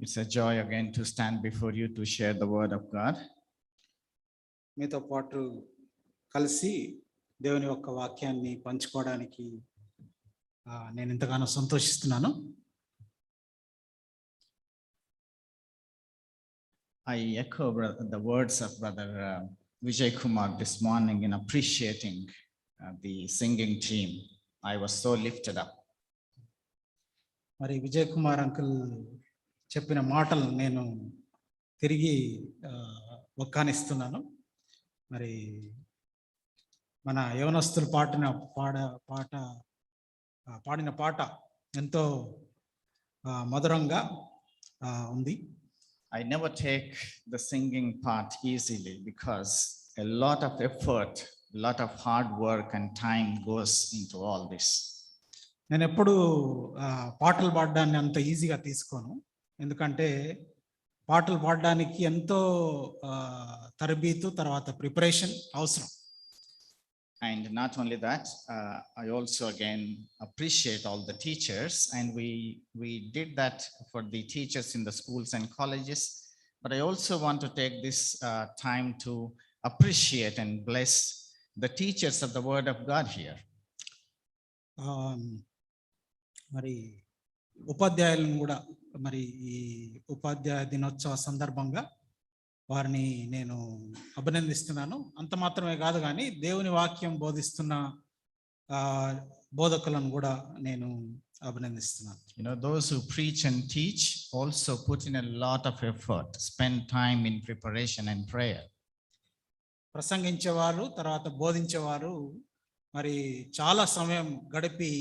It's a joy again to stand before you to share the word of God. మీతో పాటు కలిసి దేవుని యొక్క వాక్యాన్ని పంచుకోవడానికి నేను ఎంతగానో సంతోషిస్తున్నాను. I echo the words of Brother Vijay Kumar this morning in appreciating the singing team. I was so lifted up. మరి విజయ్ కుమార్ అంకుల్ చెప్పిన మాటలు నేను తిరిగి ఒక్కానిస్తున్నాను. మరి మన యవనస్తులు పాడిన పాట ఎంతో మధురంగా ఉంది. I never take the singing part easily because a lot of effort, a lot of hard work and time goes into all this. నేను ఎప్పుడు పాటలు పాడడాన్ని అంత ఈజీగా తీసుకోను, ఎందుకంటే పాటలు పాడడానికి ఎంతో తరబీతు తర్వాత ప్రిపరేషన్ అవసరం. And not only that, I also again appreciate all the teachers, and we did that for the teachers in the schools and colleges. But I also want to take this time to appreciate and bless the teachers of the Word of God here. మరి ఉపాధ్యాయులను కూడా మరి ఈ ఉపాధ్యాయ దినోత్సవ సందర్భంగా వారిని నేను అభినందిస్తున్నాను. అంత మాత్రమే కాదు కానీ దేవుని వాక్యం బోధిస్తున్న బోధకులను కూడా నేను అభినందిస్తున్నాను. You know, those who preach and teach also put in a lot of effort, spend time in preparation and prayer. ప్రసంగించేవారు తర్వాత బోధించేవారు మరి చాలా సమయం గడిపి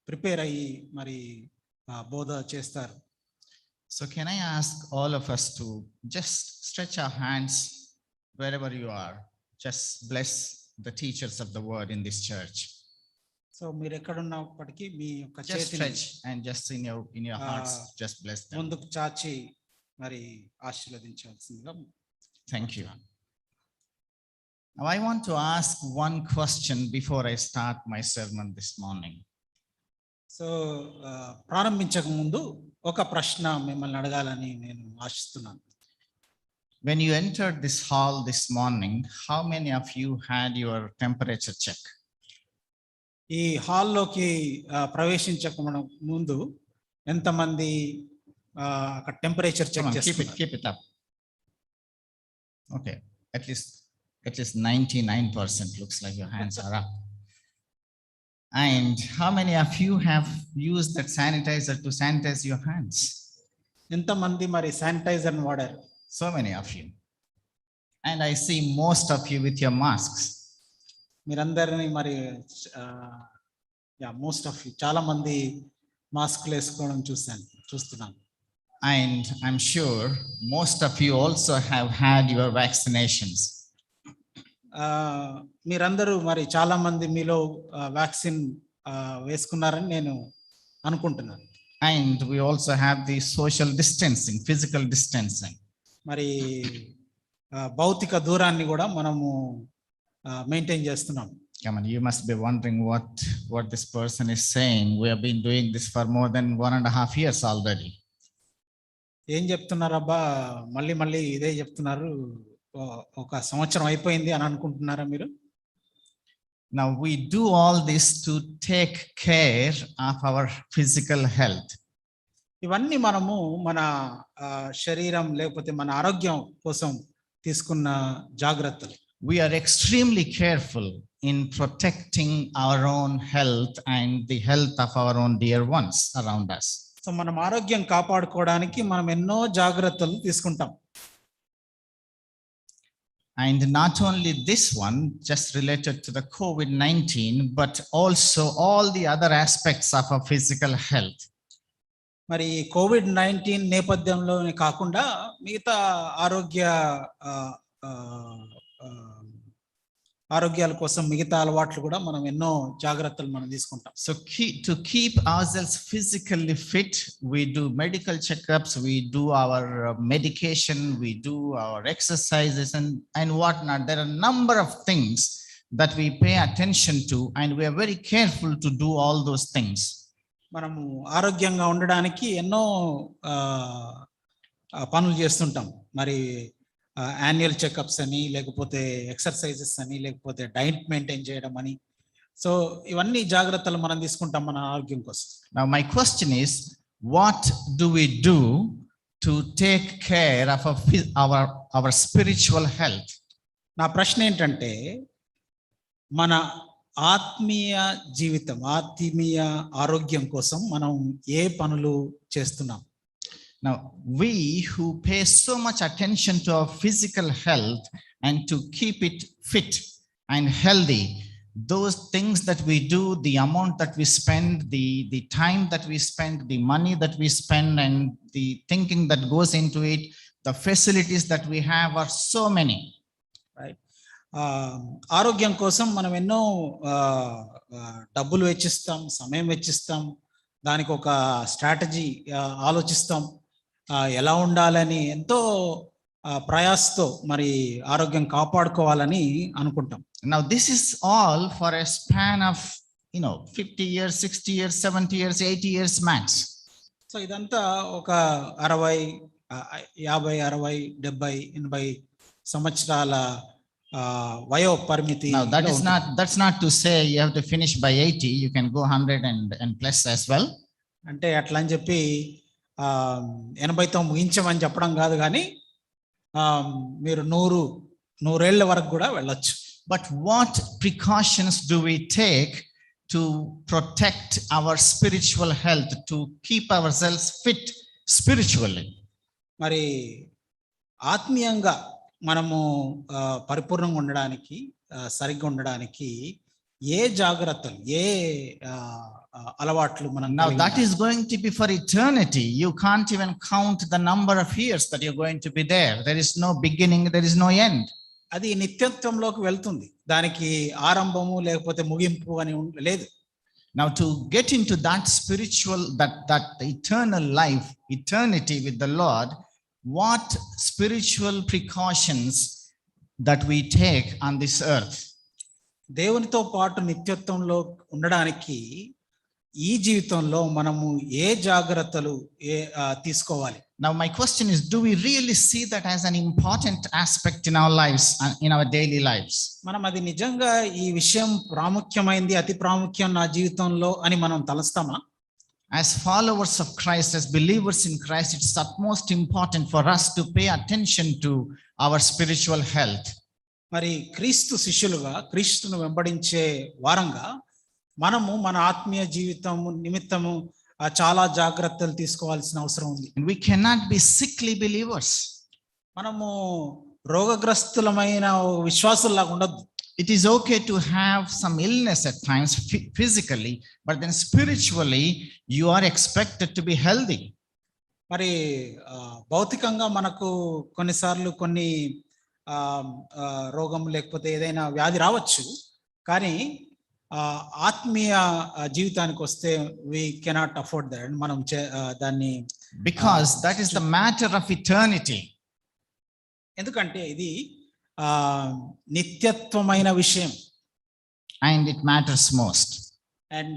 ప్రిపేర్ అయ్యి మరి బోధ చేస్తారు. So can I ask all of us to just stretch our hands wherever you are, just bless the teachers of the word in this church. So మీరు ఎక్కడ ఉన్నప్పటికీ మీ యొక్క just stretch and just in your hearts just bless them. ముందుకు చాచి మరి ఆశీర్వదించాల్సిందిగా. Thank you. Now I want to ask one question before I start my sermon this morning. So ప్రారంభించక ముందు ఒక ప్రశ్న మిమ్మల్ని అడగాలని నేను ఆశిస్తున్నాను. When you entered this hall this morning, how many of you had your temperature check? ఈ హాల్లోకి ప్రవేశించక ముందు ఎంతమంది అక్కడ టెంపరేచర్ చెక్ చేస్తున్నారు? Keep it up. Okay, at least 99% looks like your hands are up. And how many of you have used that sanitizer to sanitize your hands? ఎంతమంది మరి sanitiser ని వాడారు? So many of you. And I see most of you with your masks. మీరందరినీ మరి most of you చాలా మంది మాస్క్లు వేసుకోవడం చూస్తున్నాను. And I'm sure most of you also have had your vaccinations. మీరందరూ మరి చాలా మంది మీలో వ్యాక్సిన్ వేసుకున్నారని నేను అనుకుంటున్నాను. And we also have the social distancing, physical distancing. మరి భౌతిక దూరాన్ని కూడా మనము మెయింటైన్ చేస్తున్నాం. Come on, you must be wondering what this person is saying. We have been doing this for more than 1.5 years already. ఏం చెప్తున్నారబ్బా, మళ్ళీ ఇదే చెప్తున్నారు, ఒక సంవత్సరం అయిపోయింది అని అనుకుంటున్నారా మీరు? Now we do all this to take care of our physical health. ఇవన్నీ మనము మన శరీరం లేకపోతే మన ఆరోగ్యం కోసం తీసుకున్న జాగ్రత్తలు. We are extremely careful in protecting our own health and the health of our own dear ones around us. So మనం ఆరోగ్యం కాపాడుకోవడానికి మనం ఎన్నో జాగ్రత్తలు తీసుకుంటాం. And not only this one, just related to the COVID-19, but also all the other aspects of our physical health. మరి COVID-19 నేపథ్యంలోనే కాకుండా మిగతా ఆరోగ్యాల కోసం మిగతా అలవాట్లు కూడా మనం ఎన్నో జాగ్రత్తలు మనం తీసుకుంటాం. So to keep ourselves physically fit, we do medical checkups, we do our medication, we do our exercises and whatnot. There are a number of things that we pay attention to, and we are very careful to do all those things. మనము ఆరోగ్యంగా ఉండడానికి ఎన్నో పనులు చేస్తుంటాం. మరి annual checkups అని, లేకపోతే exercises అని, లేకపోతే డైట్ మెయింటైన్ చేయడం అని. సో ఇవన్నీ జాగ్రత్తలు మనం తీసుకుంటాం మన ఆరోగ్యం కోసం. Now my question is, what do we do to take care of our spiritual health? నా ప్రశ్న ఏంటంటే, మన ఆత్మీయ జీవితం, ఆత్మీయ ఆరోగ్యం కోసం మనం ఏ పనులు చేస్తున్నాం? Now, we who pay so much attention to our physical health and to keep it fit and healthy, those things that we do, the amount that we spend, the time that we spend, the money that we spend, and the thinking that goes into it, the facilities that we have are so many. Right? ఆరోగ్యం కోసం మనం ఎన్నో డబ్బులు వెచ్చిస్తాం, సమయం వెచ్చిస్తాం, దానికి ఒక strategy ఆలోచిస్తాం, ఎలా ఉండాలని ఎంతో ప్రయాసతో మరి ఆరోగ్యం కాపాడుకోవాలని అనుకుంటాం. Now this is all for a span of 50 years, 60 years, 70 years, 80 years max. So ఇదంతా ఒక 60, 50, 60, 70, 80 సంవత్సరాల వయో పరిమితి. Now that's not to say you have to finish by 80, you can go 100 and plus as well. అంటే అట్లా అని చెప్పి 80తో ముగించమని చెప్పడం కాదు, కానీ మీరు 100 ఏళ్ల వరకు కూడా వెళ్ళొచ్చు. But what precautions do we take to protect our spiritual health, to keep ourselves fit spiritually? మరి ఆత్మీయంగా మనము పరిపూర్ణంగా ఉండడానికి, సరిగ్గా ఉండడానికి ఏ జాగ్రత్తలు, ఏ అలవాట్లు మనం? Now that is going to be for eternity. You can't even count the number of years that you're going to be there. There is no beginning, there is no end. అది నిత్యత్వంలోకి వెళ్తుంది, దానికి ఆరంభము లేకపోతే ముగింపు అని లేదు. Now to get into that spiritual, that eternal life, eternity with the Lord, what spiritual precautions that we take on this earth? దేవునితో పాటు నిత్యత్వంలో ఉండడానికి ఈ జీవితంలో మనము ఏ జాగ్రత్తలు తీసుకోవాలి? Now my question is, do we really see that as an important aspect in our lives, in our daily lives? మనం అది నిజంగా ఈ విషయం ప్రాముఖ్యమైంది, అతి ప్రాముఖ్యం నా జీవితంలో అని మనం తలస్తామా? As followers of Christ, as believers in Christ, it's utmost important for us to pay attention to our spiritual health. మరి క్రీస్తు శిష్యులుగా, క్రీస్తును వెంబడించే వారంగా మనము మన ఆత్మీయ జీవితం నిమిత్తము చాలా జాగ్రత్తలు తీసుకోవాల్సిన అవసరం ఉంది. And we cannot be sickly believers. మనము రోగగ్రస్తులమైన విశ్వాసుల్లాగా ఉండొద్దు. It is okay to have some illness at times physically, but then spiritually you are expected to be healthy. మరి భౌతికంగా మనకు కొన్నిసార్లు కొన్ని రోగం లేకపోతే ఏదైనా వ్యాధి రావచ్చు, కానీ ఆత్మీయ జీవితానికి వస్తే we cannot afford that. మనం దాన్ని, because that is the matter of eternity. ఎందుకంటే ఇది నిత్యత్వమైన విషయం, and it matters most, and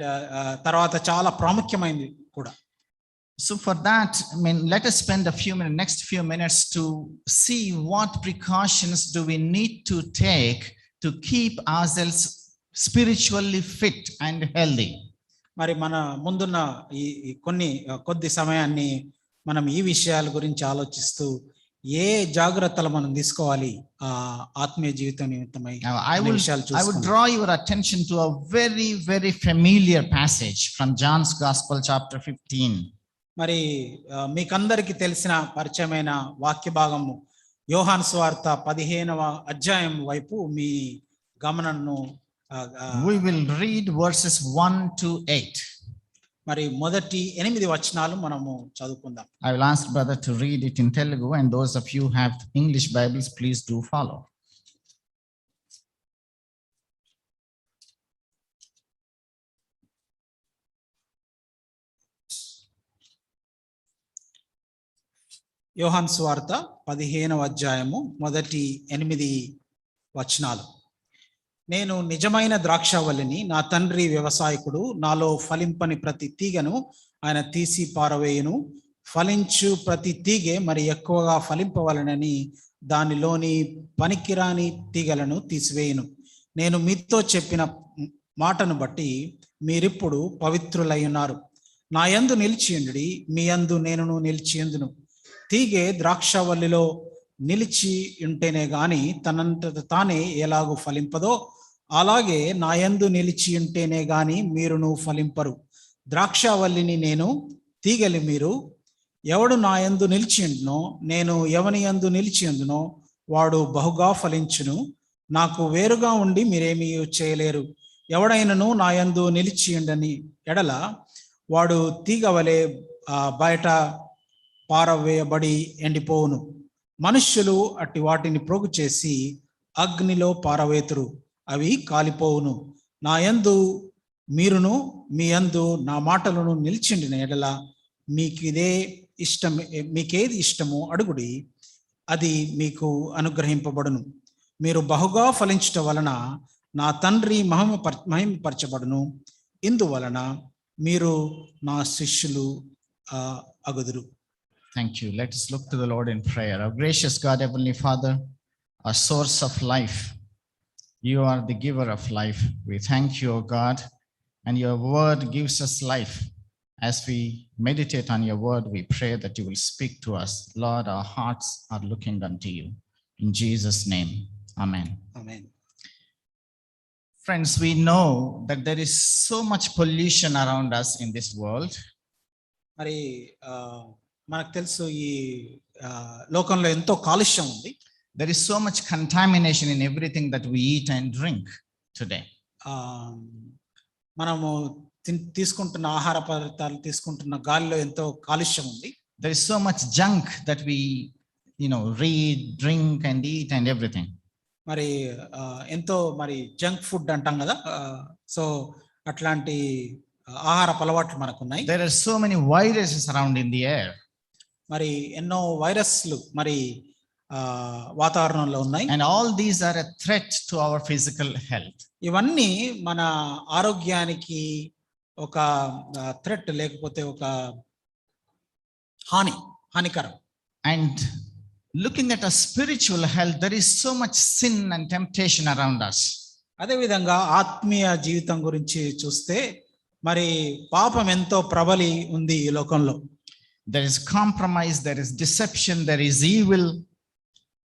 తర్వాత చాలా ప్రాముఖ్యమైనది కూడా. So for that, I mean, let us spend next few minutes to see what precautions do we need to take to keep ourselves spiritually fit and healthy. మరి మన ముందున్న ఈ కొద్ది సమయాన్ని మనం ఈ విషయాల గురించి ఆలోచిస్తూ ఏ జాగ్రత్తలు మనం తీసుకోవాలి ఆత్మీయ జీవితం నిమిత్తమై. I would draw your attention to a very, very familiar passage from John's Gospel chapter 15. మరి మీకందరికి తెలిసిన పరిచయమైన వాక్య భాగము యోహాను సువార్త 15వ అధ్యాయం వైపు మీ గమనను we will read verses 1 to 8. మరి మొదటి 8 వచనాలు మనము చదువుకుందాం. I will ask brother to read it in Telugu, and those of you who have English Bibles, please do follow. యోహాను సువార్త 15వ అధ్యాయము మొదటి 8 వచనాలు. నేను నిజమైన ద్రాక్షావల్లిని, నా తండ్రి వ్యవసాయకుడు. నాలో ఫలింపని ప్రతి తీగను ఆయన తీసి పారవేయును. ఫలించు ప్రతి తీగె మరి ఎక్కువగా ఫలింపవలనని దానిలోని పనికిరాని తీగలను తీసివేయును. నేను మీతో చెప్పిన మాటను బట్టి మీరిప్పుడు పవిత్రులై ఉన్నారు. నా యందు నిలిచియుండుడి, మీ యందు నేనును నిలిచియుందును. తీగె ద్రాక్షావల్లిలో నిలిచి ఉంటేనే గాని తనంతట తానే ఎలాగూ ఫలింపదో, అలాగే నా యందు నిలిచి ఉంటేనే గాని మీరును ఫలింపరు. ద్రాక్షావల్లిని నేను, తీగలి మీరు. ఎవడు నా యందు నిలిచియుండునో, నేను ఎవని యందు నిలిచియుందునో వాడు బహుగా ఫలించును. నాకు వేరుగా ఉండి మీరేమీ చేయలేరు. ఎవడైనను నా యందు నిలిచియుండని ఎడల వాడు తీగ వలె బయట పారవేయబడి ఎండిపోవును. మనుష్యులు అట్టి వాటిని ప్రోగు చేసి అగ్నిలో పారవేతురు, అవి కాలిపోవును. నా యందు మీరును, మీ యందు నా మాటలను నిలిచిండిన ఎడల మీకేది ఇష్టమో అడుగుడి, అది మీకు అనుగ్రహింపబడును. మీరు బహుగా ఫలించటం వలన నా తండ్రి మహిమపరచబడును. ఇందువలన మీరు నా శిష్యులు అగుదురు. Thank you. Let us look to the Lord in prayer. Our gracious God, Heavenly Father, our source of life, you are the giver of life. We thank you, O God, and your word gives us life. As we meditate on your word, we pray that you will speak to us. Lord, our hearts are looking unto you. In Jesus' name, amen. Amen. Friends, we know that there is so much pollution around us in this world. మరి మనకు తెలుసు ఈ లోకంలో ఎంతో కాలుష్యం ఉంది. There is so much contamination in everything that we eat and drink today. మనము తీసుకుంటున్న ఆహార పదార్థాలు, తీసుకుంటున్న గాలిలో ఎంతో కాలుష్యం ఉంది. There is so much junk that we read, drink and eat and everything. మరి ఎంతో మరి జంక్ ఫుడ్ అంటాం కదా, సో అట్లాంటి ఆహార అలవాట్లు మనకున్నాయి. There are so many viruses around in the air. మరి ఎన్నో వైరస్లు మరి వాతావరణంలో ఉన్నాయి. And all these are a threat to our physical health. ఇవన్నీ మన ఆరోగ్యానికి ఒక థ్రెట్, లేకపోతే ఒక హానికరం. And looking at our spiritual health, there is so much sin and temptation around us. అదే విధంగా ఆత్మీయ జీవితం గురించి చూస్తే మరి పాపం ఎంతో ప్రబలి ఉంది ఈ లోకంలో. There is compromise, there is deception, there is evil.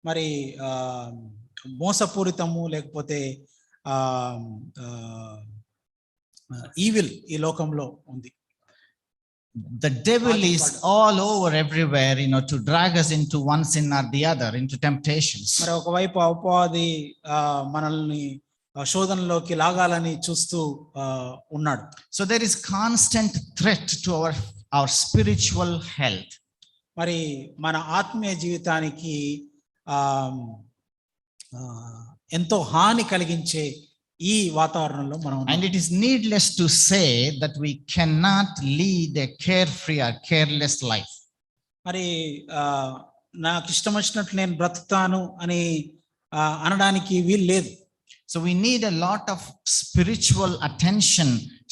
మరి మోసపూరితము, లేకపోతే ఈవిల్ ఈ లోకంలో ఉంది. The devil is all over everywhere, to drag us into one sin or the other, into temptations. మరి ఒకవైపు అపవాది మనల్ని శోధనలోకి లాగాలని చూస్తూ ఉన్నాడు. So there is constant threat to our spiritual health. మరి మన ఆత్మీయ జీవితానికి ఎంతో హాని కలిగించే ఈ వాతావరణంలో మనం. And it is needless to say that we cannot lead a carefree or careless life. మరి నాకు ఇష్టం వచ్చినట్లు నేను బ్రతుకుతాను అని అనడానికి వీలు లేదు. So we need a lot of spiritual attention,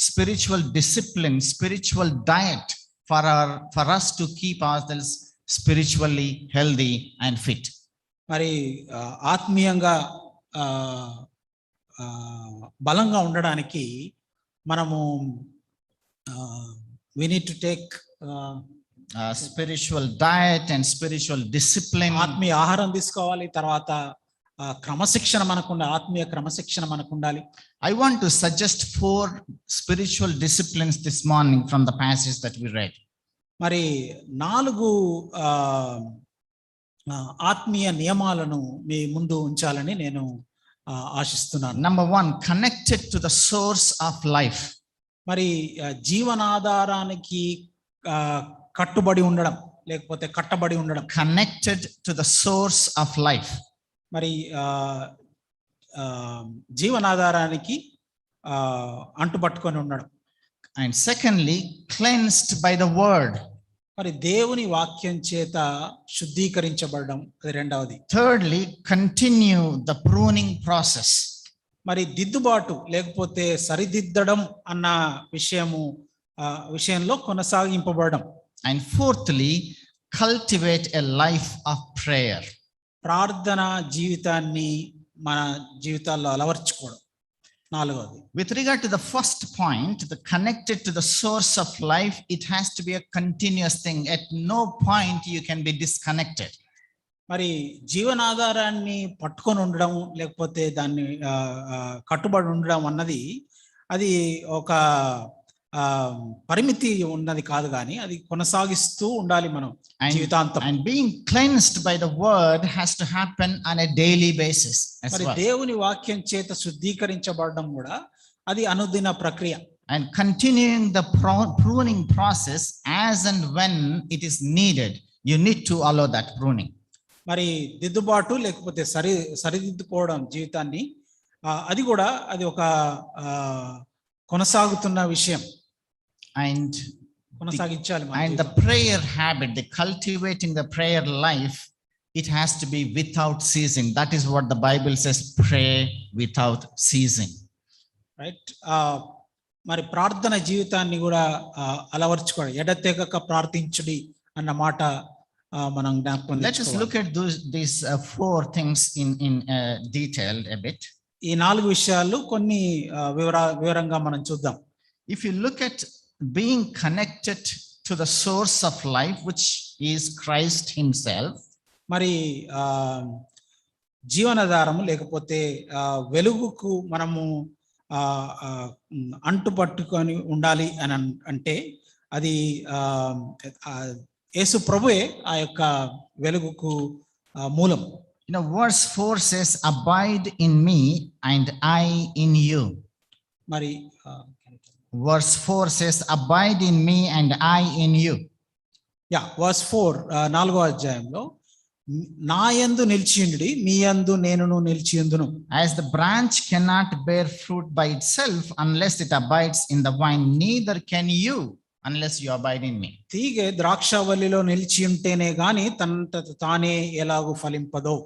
spiritual discipline, spiritual diet for us to keep ourselves spiritually healthy and fit. మరి ఆత్మీయంగా బలంగా ఉండడానికి మనము we need to take spiritual diet and spiritual discipline. ఆత్మీయ ఆహారం తీసుకోవాలి. తర్వాత క్రమశిక్షణ మనకుండాలి, ఆత్మీయ క్రమశిక్షణ మనకుండాలి. I want to suggest 4 spiritual disciplines this morning from the passage that we read. మరి 4 ఆత్మీయ నియమాలను మీ ముందు ఉంచాలని నేను ఆశిస్తున్నాను. Number 1, connected to the source of life. మరి జీవనాధారానికి కట్టుబడి ఉండడం, లేకపోతే కట్టబడి ఉండడం. Connected to the source of life. మరి జీవనాధారానికి అంటుపట్టుకొని ఉండడం. And secondly, cleansed by the word. మరి దేవుని వాక్యం చేత శుద్ధీకరించబడడం, అది రెండవది. Thirdly, continue the pruning process. మరి దిద్దుబాటు లేకపోతే సరిదిద్దడం అన్న విషయంలో కొనసాగింపబడడం. And fourthly, cultivate a life of prayer. ప్రార్థన జీవితాన్ని మన జీవితాల్లో అలవర్చుకోవడం. నాలుగవది, With regard to the first point, the connected to the source of life, it has to be a continuous thing. At no point you can be disconnected. మరి జీవనాధారాన్ని పట్టుకొని ఉండడం లేకపోతే దాన్ని కట్టుబడి ఉండడం అన్నది అది ఒక పరిమితి ఉన్నది కాదు, కానీ అది కొనసాగిస్తూ ఉండాలి మనం జీవితాంతం. And being cleansed by the word has to happen on a daily basis as మరి well. దేవుని వాక్యం చేత శుద్ధీకరించబడడం కూడా అది అనుదిన ప్రక్రియ. And continuing the pruning process as and when it is needed, you need to allow that pruning. మరి దిద్దుబాటు లేకపోతే సరిదిద్దుకోవడం జీవితాన్ని, అది కూడా అది ఒక కొనసాగుతున్న విషయం. And కొనసాగించాలి. the prayer habit, the cultivating the prayer life, it has to be without ceasing. That is what the Bible says, pray without ceasing. Right. మరి ప్రార్థన జీవితాన్ని కూడా అలవర్చుకోవాలి. ఎడతెగక ప్రార్థించుడి అన్న మాట మనం జ్ఞాపకం. Let us look at these four things in detail a bit. ఈ 4 విషయాలు కొన్ని వివరంగా మనం చూద్దాం. If you look at being connected to the source of life, which is Christ himself, మరి జీవనాధారము లేకపోతే వెలుగుకు మనము అంటుపట్టుకొని ఉండాలి అని అంటే అది యేసు ప్రభువే ఆ యొక్క వెలుగుకు మూలం. verse 4 says, abide in me and I in you. మరి verse 4 says, abide in me and I in you. verse 4 4వ అధ్యాయంలో నా యందు నిలిచియుండుడి, మీ యందు నేనును నిలిచియుందును. As the branch cannot bear fruit by itself unless it abides in the vine, neither can you unless you abide in me. తీగె ద్రాక్షావల్లిలో నిలిచి ఉంటేనే గాని తనంత తానే ఎలాగూ ఫలింపదో.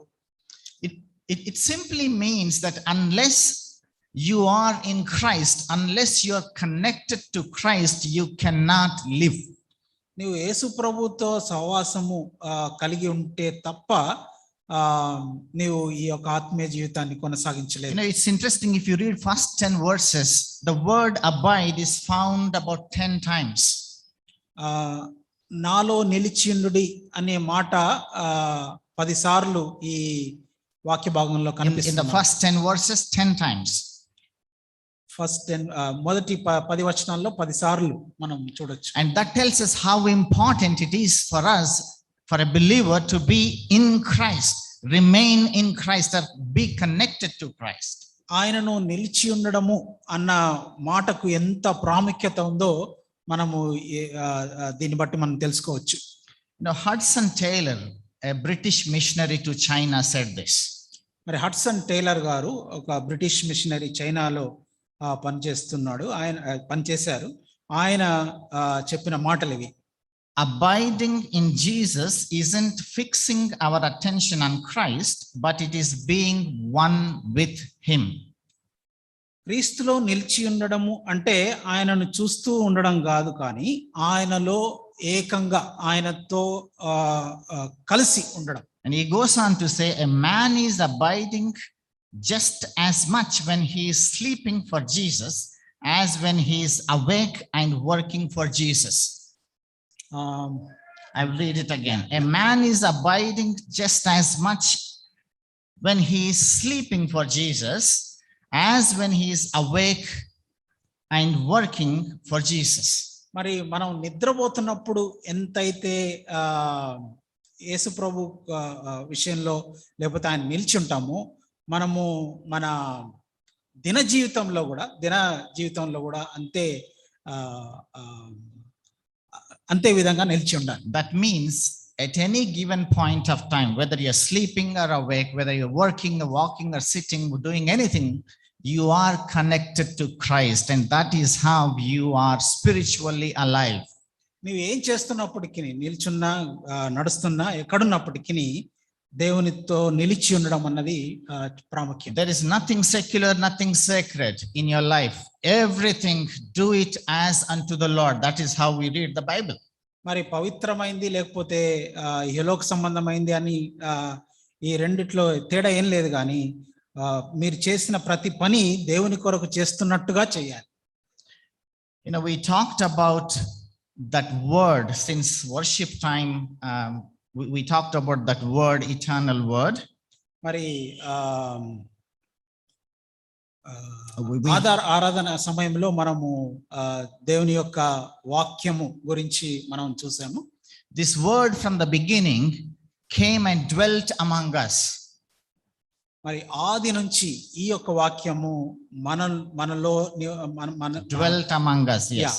It simply means that unless you are in Christ, unless you are connected to Christ, you cannot live. నీవు యేసు ప్రభుతో సహవాసము కలిగి ఉంటే తప్ప నీవు ఈ యొక్క ఆత్మీయ జీవితాన్ని కొనసాగించలేవు. It's interesting, if you read first 10 verses, the word abide is found about 10 times. నాలో నిలిచియుండుడి అనే మాట 10 సార్లు ఈ వాక్య భాగంలో కనిపిస్తుంది. In the first 10 verses, 10 times. మొదటి 10 వచనాల్లో 10 సార్లు మనం చూడొచ్చు. And that tells us how important it is for us, for a believer, to be in Christ, remain in Christ, or be connected to Christ. ఆయనను నిలిచి ఉండడము అన్న మాటకు ఎంత ప్రాముఖ్యత ఉందో మనము దీన్ని బట్టి మనం తెలుసుకోవచ్చు. Hudson Taylor, a British missionary to China, said this. మరి హడ్సన్ టైలర్ గారు ఒక బ్రిటిష్ మిషనరీ చైనాలో పనిచేశారు. ఆయన చెప్పిన మాటలు ఇవి. Abiding in Jesus isn't fixing our attention on Christ, but it is being one with him. క్రీస్తులో నిలిచి ఉండడము అంటే ఆయనను చూస్తూ ఉండడం కాదు, కానీ ఆయనలో ఏకంగా ఆయనతో కలిసి ఉండడం. And he goes on to say, a man is abiding just as much when he is sleeping for Jesus as when he is awake and working for Jesus. I will read it again. A man is abiding just as much when he is sleeping for Jesus as when he is awake and working for Jesus. మరి మనం నిద్రపోతున్నప్పుడు ఎంతైతే యేసు ప్రభు విషయంలో లేకపోతే ఆయన నిలిచి ఉంటామో, మనము మన దిన జీవితంలో కూడా అంతే విధంగా నిలిచి ఉండాలి. That means at any given point of time, whether you're sleeping or awake, whether you're working or walking or sitting or doing anything, you are connected to Christ, and that is how you are spiritually alive. నువ్వు ఏం చేస్తున్నప్పటికీ, నిల్చున్నా నడుస్తున్నా ఎక్కడున్నప్పటికీ దేవునితో నిలిచి ఉండడం అన్నది ప్రాముఖ్యం. There is nothing secular, nothing sacred in your life. Everything do it as unto the Lord. That is how we read the Bible. మరి పవిత్రమైంది లేకపోతే ఇహలోక సంబంధమైంది అని ఈ రెండిట్లో తేడా ఏం లేదు, కానీ మీరు చేసిన ప్రతి పని దేవుని కొరకు చేస్తున్నట్టుగా చేయాలి. We talked about that word since worship time. We talked about that word, eternal word. మరి ఆరాధన సమయంలో మనము దేవుని యొక్క వాక్యము గురించి మనం చూసాము. This word from the beginning came and dwelt among us. మరి ఆది నుంచి ఈ యొక్క వాక్యము మనలో dwelt among us. Yes.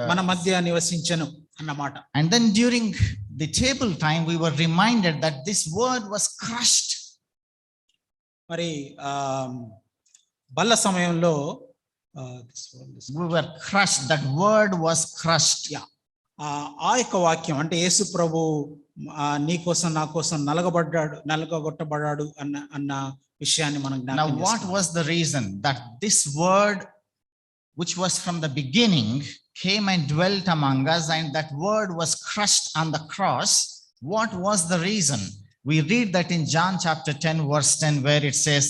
మన మధ్య నివసించెను అన్నమాట. And then during the table time we were reminded that this word was crushed. మరి బల్ల సమయంలో we were crushed. That word was crushed. ఆ యొక్క వాక్యం అంటే యేసు ప్రభు నీ కోసం నా కోసం నలగగొట్టబడ్డాడు అన్న విషయాన్ని మనం Now what was the reason that this word which was from the beginning came and dwelt among us, and that word was crushed on the cross? What was the reason? We read that in John chapter 10 verse 10, where it says,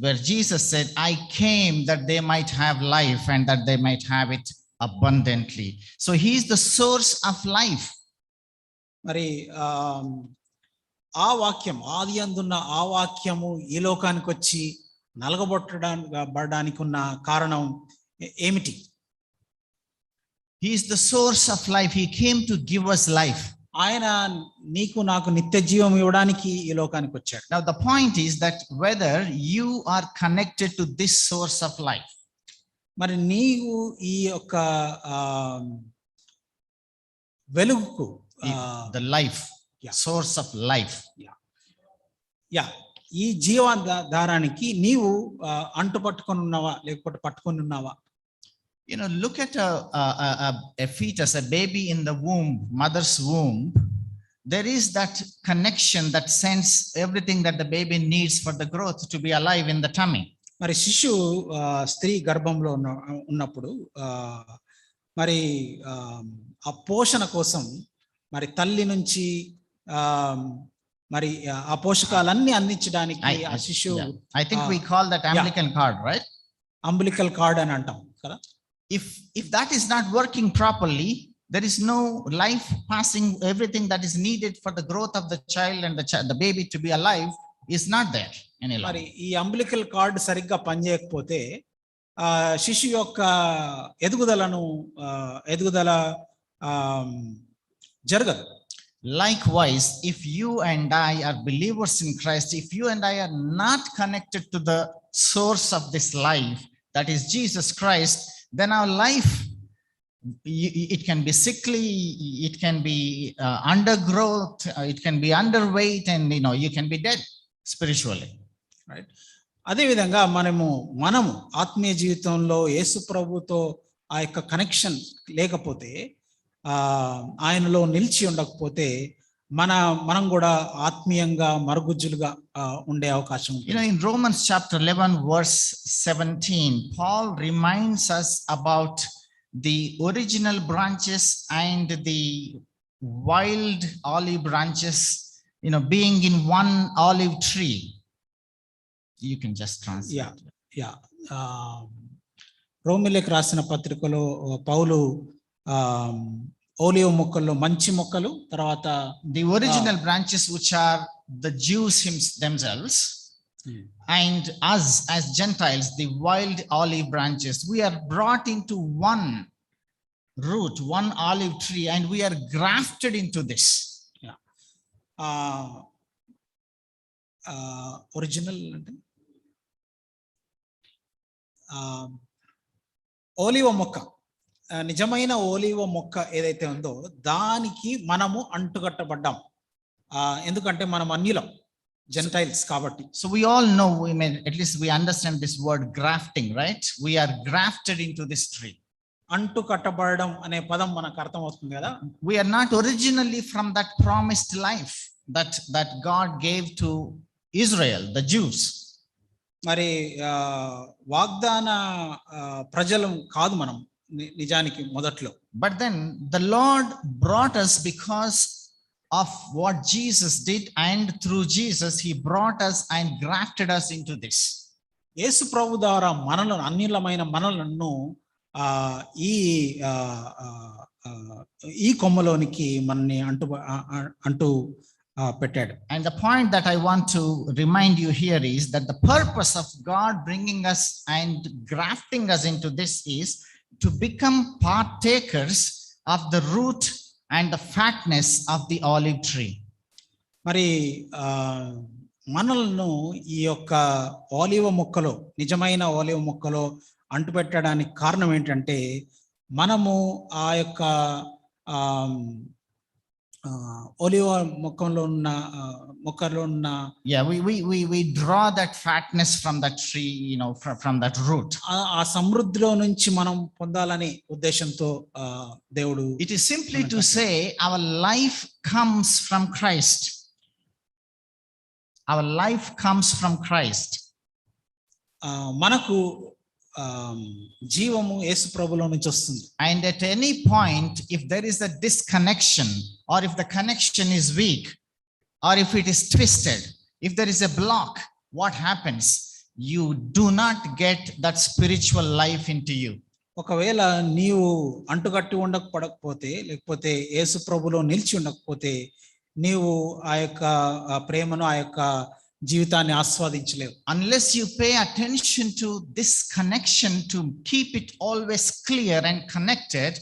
where Jesus said, I came that they might have life and that they might have it abundantly. So he is the source of life. మరి ఆ వాక్యం ఆది అందున్న ఆ వాక్యము ఈ లోకానికి వచ్చి నలగబడడానికి ఉన్న కారణం ఏమిటి? He is the source of life. He came to give us life. ఆయన నీకు నాకు నిత్య జీవం ఇవ్వడానికి ఈ లోకానికి వచ్చాడు. Now the point is that whether you are connected to this source of life. మరి నీవు ఈ యొక్క వెలుగుకు the life, source of life. ఈ జీవాధారానికి నీవు అంటు పట్టుకొని ఉన్నావా లేకపోతే పట్టుకొని ఉన్నావా? Look at a fetus, a baby in the womb, mother's womb. There is that connection that sends everything that the baby needs for the growth to be alive in the tummy. మరి శిశువు స్త్రీ గర్భంలో ఉన్నప్పుడు మరి ఆ పోషణ కోసం మరి తల్లి నుంచి మరి ఆ పోషకాలన్నీ అందించడానికి ఆ శిశువు, I think we call that umbilical cord, right? Umbilical card అని అంటాం కదా. If that is not working properly, there is no life passing. Everything that is needed for the growth of the child and the baby to be alive is not there any longer. మరి ఈ umbilical card సరిగ్గా పనిచేయకపోతే శిశువు యొక్క ఎదుగుదల జరగదు. Likewise, if you and I are believers in Christ, if you and I are not connected to the source of this life, that is Jesus Christ, then our life, it can be sickly, it can be undergrowth, it can be underweight, and you can be dead spiritually. Right? అదే విధంగా మనము ఆత్మీయ జీవితంలో యేసు ప్రభుతో ఆ యొక్క connection లేకపోతే, ఆయనలో నిలిచి ఉండకపోతే మనం కూడా ఆత్మీయంగా మరుగుజ్జులుగా ఉండే అవకాశం ఉంది. In Romans chapter 11 verse 17, Paul reminds us about the original branches and the wild olive branches, being in one olive tree. You can just translate. రోమిలకు రాసిన పత్రికలో పౌలు ఓలివ్ మొక్కల్లో మంచి మొక్కలు, తర్వాత the original branches which are the Jews themselves, and us as Gentiles, the wild olive branches, we are brought into one root, one olive tree, and we are grafted into this. Original అంటే ఓలివ మొక్క, నిజమైన ఓలివ మొక్క ఏదైతే ఉందో దానికి మనము అంటుకట్టబడ్డాం. ఎందుకంటే మనం అన్యులం, జెంటైల్స్ కాబట్టి. So we all know, at least we understand this word grafting, right? We are grafted into this tree. అంటు కట్టబడడం అనే పదం మనకు అర్థమవుతుంది కదా. We are not originally from that promised life that God gave to Israel, the Jews. మరి వాగ్దాన ప్రజలు కాదు మనం నిజానికి మొదట్లో. But then the Lord brought us because of what Jesus did, and through Jesus he brought us and grafted us into this. యేసు ప్రభు ద్వారా మనలను అన్యులమైన మనలను ఈ కొమ్మలోనికి మనని అంటూ పెట్టాడు. And the point that I want to remind you here is that the purpose of God bringing us and grafting us into this is to become partakers of the root and the fatness of the olive tree. మరి మనల్ని ఈ యొక్క ఆలివ మొక్కలో, నిజమైన ఆలివ మొక్కలో అంటుపెట్టడానికి కారణం ఏంటంటే మనము ఆ యొక్క ఒలివ మొక్కలో ఉన్న we draw that fatness from that tree, from that root. ఆ సమృద్ధిలో నుంచి మనం పొందాలనే ఉద్దేశంతో దేవుడు. It is simply to say our life comes from Christ. Our life comes from Christ. మనకు జీవము యేసు ప్రభులో నుంచి వస్తుంది. And at any point, if there is a disconnection, or if the connection is weak, or if it is twisted, if there is a block, what happens? You do not get that spiritual life into you. ఒకవేళ నీవు అంటుకట్టి ఉండకపోతే, లేకపోతే యేసు ప్రభులో నిలిచి ఉండకపోతే, నీవు ఆ యొక్క ప్రేమను, ఆ యొక్క జీవితాన్ని ఆస్వాదించలేవు. Unless you pay attention to this connection to keep it always clear and connected,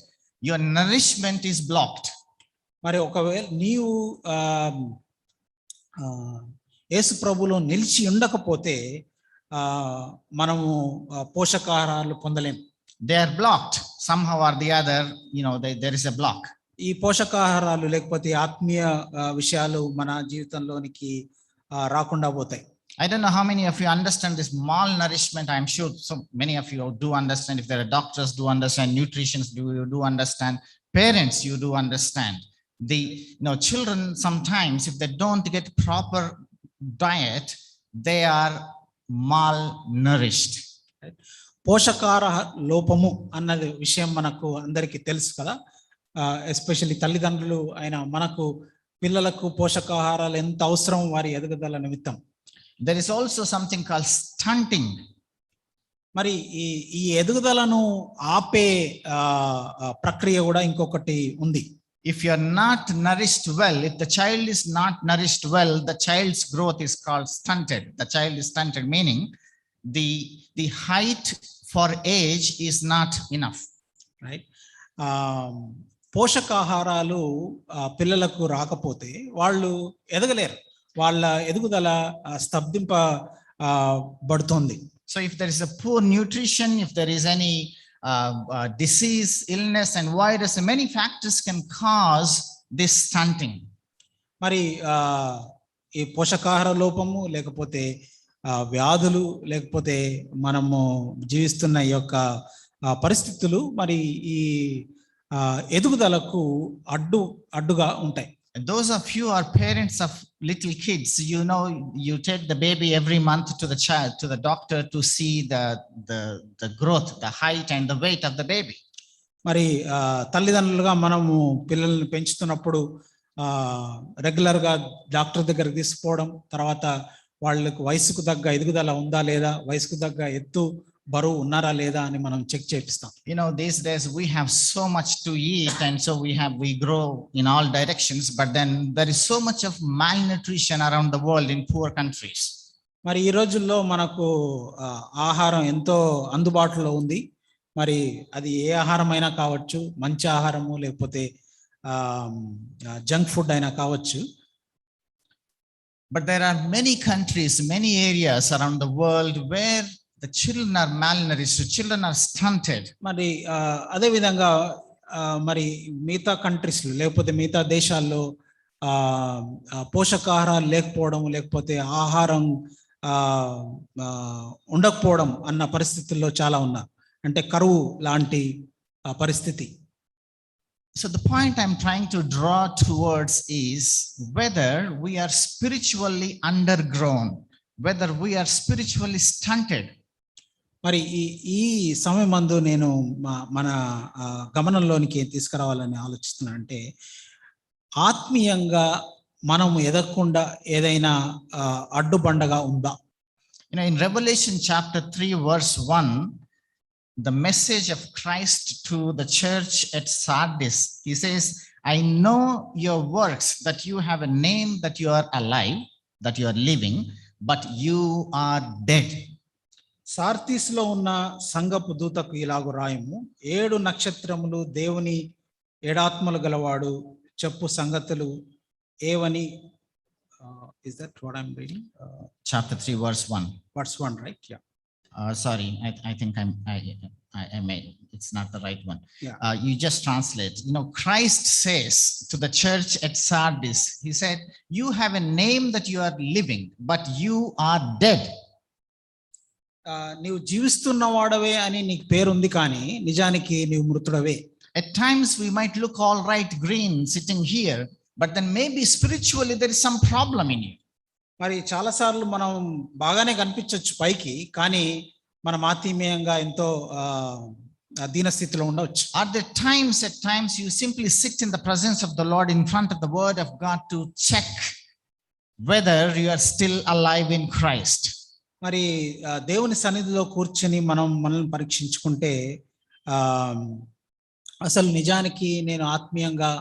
your nourishment is blocked. మరి ఒకవేళ నీవు యేసు ప్రభులో నిలిచి ఉండకపోతే మనము పోషకాహారాలు పొందలేము. They are blocked somehow or the other. There is a block. ఈ పోషకాహారాలు లేకపోతే ఆత్మీయ విషయాలు మన జీవితంలోనికి రాకుండా పోతాయి. I don't know how many of you understand this malnourishment. I'm sure so many of you do understand. If there are doctors, do understand. Nutritionists do understand. Parents, you do understand. The children sometimes, if they don't get proper diet, they are malnourished. పోషకాహార లోపము అన్నది విషయం మనకు అందరికీ తెలుసు కదా. Especially తల్లిదండ్రులు అయిన మనకు పిల్లలకు పోషకాహారాలు ఎంత అవసరం వారి ఎదుగుదల నిమిత్తం. There is also something called stunting. మరి ఈ ఎదుగుదలను ఆపే ప్రక్రియ కూడా ఇంకొకటి ఉంది. If you are not nourished well, if the child is not nourished well, the child's growth is called stunted. The child is stunted, meaning the height for age is not enough. Right? పోషకాహారాలు పిల్లలకు రాకపోతే వాళ్ళు ఎదగలేరు, వాళ్ళ ఎదుగుదల స్తబ్దింపబడుతుంది. So if there is a poor nutrition, if there is any disease, illness and virus, many factors can cause this stunting. మరి ఈ పోషకాహార లోపము, లేకపోతే వ్యాధులు, లేకపోతే మనము జీవిస్తున్న ఈ యొక్క పరిస్థితులు మరి ఈ ఎదుగుదలకు అడ్డుగా ఉంటాయి. Those of you are parents of little kids, you take the baby every month to the doctor to see the growth, the height and the weight of the baby. మరి తల్లిదండ్రులుగా మనము పిల్లల్ని పెంచుతున్నప్పుడు రెగ్యులర్ గా డాక్టర్ దగ్గరికి తీసుకుపోవడం, తర్వాత వాళ్ళకు వయసుకు తగ్గ ఎదుగుదల ఉందా లేదా, వయసుకు తగ్గ ఎత్తు బరువు ఉన్నారా లేదా అని మనం చెక్ చేపిస్తాం. These days we have so much to eat, and so we grow in all directions, but then there is so much of malnutrition around the world in poor countries. మరి ఈ రోజుల్లో మనకు ఆహారం ఎంతో అందుబాటులో ఉంది. మరి అది ఏ ఆహారం అయినా కావచ్చు, మంచి ఆహారము లేకపోతే జంక్ ఫుడ్ అయినా కావచ్చు. But there are many countries, many areas around the world where the children are malnourished, children are stunted. మరి అదే విధంగా మరి మిగతా కంట్రీస్లో లేకపోతే మిగతా దేశాల్లో పోషకాహారాలు లేకపోవడం, లేకపోతే ఆహారం ఉండకపోవడం అన్న పరిస్థితుల్లో చాలా ఉన్నారు. అంటే కరువు లాంటి పరిస్థితి. So the point I'm trying to draw towards is whether we are spiritually undergrown, whether we are spiritually stunted. మరి ఈ సమయమందు నేను మన గమనంలోనికి తీసుకురావాలని ఆలోచిస్తున్నా అంటే ఆత్మీయంగా మనం ఎదగకుండా ఏదైనా అడ్డుబండగా ఉందా? In Revelation chapter 3 verse 1, the message of Christ to the church at Sardis, he says, I know your works, that you have a name, that you are alive, that you are living, but you are dead. సార్తీస్లో ఉన్న సంఘపు దూతకు ఇలాగు రాయము, 7 నక్షత్రములు దేవుని 7 ఆత్మలు గలవాడు చెప్పు సంగతులు ఏవని. Is that what I'm reading? Chapter 3 verse 1. Verse 1, right? Yeah. Sorry, I think I made, it's not the right one. Yeah. You just translate. Christ says to the church at Sardis, he said, you have a name that you are living, but you are dead. నీవు జీవిస్తున్నవాడవే అని నీకు పేరుంది, కానీ నిజానికి నీవు మృతుడవే. At times we might look all right, green, sitting here, but then maybe spiritually there is some problem in you. మరి చాలాసార్లు మనం బాగానే కనిపించవచ్చు పైకి, కానీ మనం ఆత్మీయంగా ఎంతో దీనస్థితిలో ఉండవచ్చు. At times you simply sit in the presence of the Lord in front of the word of God to check whether you are still alive in Christ. మరి దేవుని సన్నిధిలో కూర్చొని మనం మనల్ని పరీక్షించుకుంటే అసలు నిజానికి నేను ఆత్మీయంగా